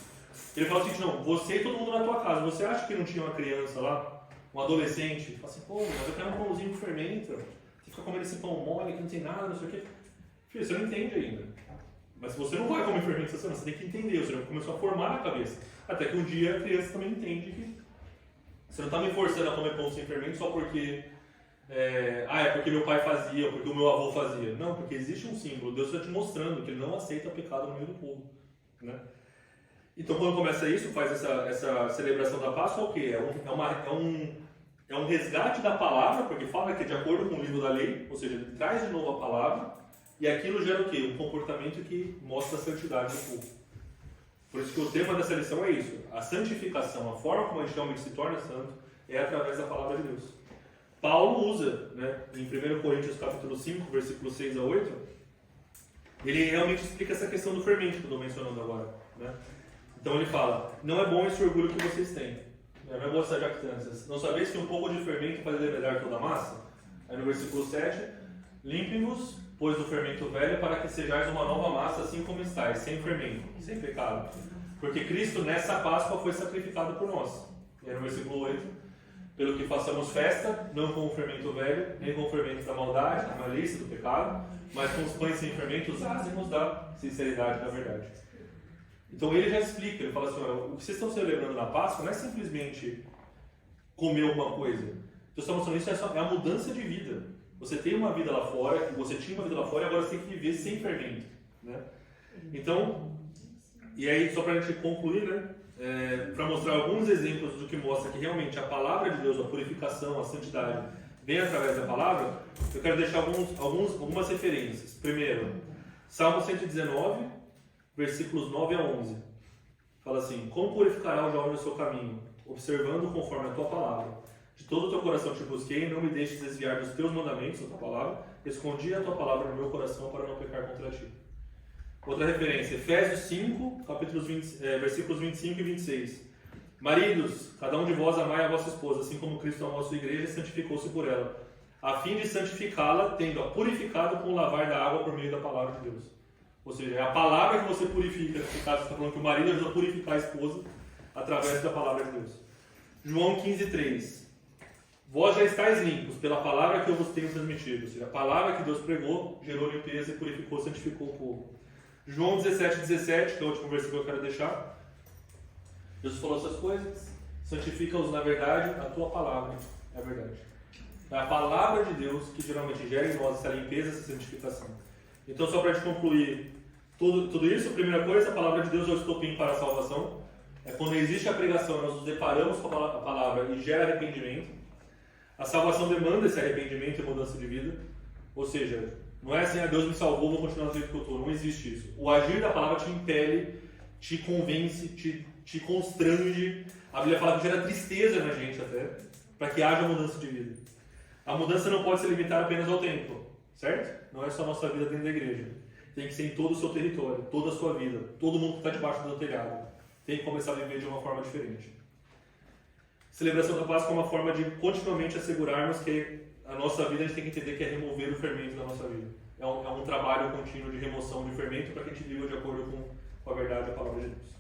Ele fala assim: não, você e todo mundo na tua casa, você acha que não tinha uma criança lá, um adolescente? Fala assim: pô, mas eu quero um pãozinho com fermento, você fica comendo esse pão mole que não tem nada, não sei o quê. Filho, você não entende ainda. Mas você não vai comer fermento essa semana, você tem que entender, você começou a formar na cabeça. Até que um dia a criança também entende que você não está me forçando a comer pão sem fermento só porque porque meu pai fazia, ou porque o meu avô fazia. Não, porque existe um símbolo. Deus está te mostrando que ele não aceita pecado no meio do povo, né? Então, quando começa isso, faz essa celebração da Páscoa, o quê? É um resgate da palavra, porque fala que é de acordo com o livro da lei, ou seja, ele traz de novo a palavra, e aquilo gera o quê? Um comportamento que mostra a santidade do povo. Por isso que o tema dessa lição é isso: a santificação, a forma como a gente realmente se torna santo, é através da palavra de Deus. Paulo usa, né, em 1 Coríntios capítulo 5, versículos 6 a 8, ele realmente explica essa questão do fermento que eu estou mencionando agora, né? Então ele fala: não é bom esse orgulho que vocês têm, não é bom essas jactâncias. Não sabeis que um pouco de fermento faz levedar toda a massa? Aí no versículo 7, limpem-vos, pois do fermento velho, para que sejais uma nova massa, assim como estáis, sem fermento, sem pecado. Porque Cristo nessa Páscoa foi sacrificado por nós. E aí no versículo 8, pelo que façamos festa, não com o fermento velho, nem com o fermento da maldade, da malícia, do pecado, mas com os pães sem fermento, os ázimos da sinceridade e da verdade. Então ele já explica, ele fala assim: o que vocês estão celebrando na Páscoa não é simplesmente comer alguma coisa. Então estamos falando isso, é a mudança de vida. Você tem uma vida lá fora, você tinha uma vida lá fora, e agora você tem que viver sem fermento, né? Então, e aí só para a gente concluir, né? para mostrar alguns exemplos do que mostra que realmente a palavra de Deus, a purificação, a santidade, vem através da palavra, eu quero deixar algumas referências. Primeiro, Salmo 119, versículos 9 a 11. Fala assim: como purificará o jovem o seu caminho, observando conforme a tua palavra? De todo o teu coração te busquei, não me deixes desviar dos teus mandamentos, da tua palavra. Escondi a tua palavra no meu coração para não pecar contra ti. Outra referência, Efésios 5, versículos 25 e 26. Maridos, cada um de vós amai a vossa esposa, assim como Cristo amou a sua igreja e santificou-se por ela, a fim de santificá-la, tendo-a purificado com o lavar da água por meio da palavra de Deus. Ou seja, é a palavra que você purifica. Nesse caso, você está falando que o marido ajuda a purificar a esposa através da palavra de Deus. João 15:3. Vós já estáis limpos pela palavra que eu vos tenho transmitido. Ou seja, a palavra que Deus pregou gerou limpeza e purificou, santificou o povo. João 17:17, que é o último versículo que eu quero deixar. Jesus falou essas coisas: santifica-os na verdade, a tua palavra é a verdade. É a palavra de Deus que geralmente gera em nós essa limpeza, essa santificação. Então, só para te concluir tudo isso, a primeira coisa, a palavra de Deus é o estopim para a salvação. É quando existe a pregação, nós nos deparamos com a palavra e gera arrependimento. A salvação demanda esse arrependimento e mudança de vida. Ou seja, não é assim: Deus me salvou, vou continuar do jeito que eu estou. Não existe isso. O agir da palavra te impele, te convence, te constrange. A Bíblia fala que gera tristeza na gente até, para que haja mudança de vida. A mudança não pode se limitar apenas ao templo, certo? Não é só a nossa vida dentro da igreja. Tem que ser em todo o seu território, toda a sua vida, todo mundo que está debaixo do teu telhado. Tem que começar a viver de uma forma diferente. Celebração da Páscoa é uma forma de continuamente assegurarmos que a nossa vida, a gente tem que entender que é remover o fermento da nossa vida. É um trabalho contínuo de remoção de fermento para que a gente viva de acordo com a verdade da palavra de Deus.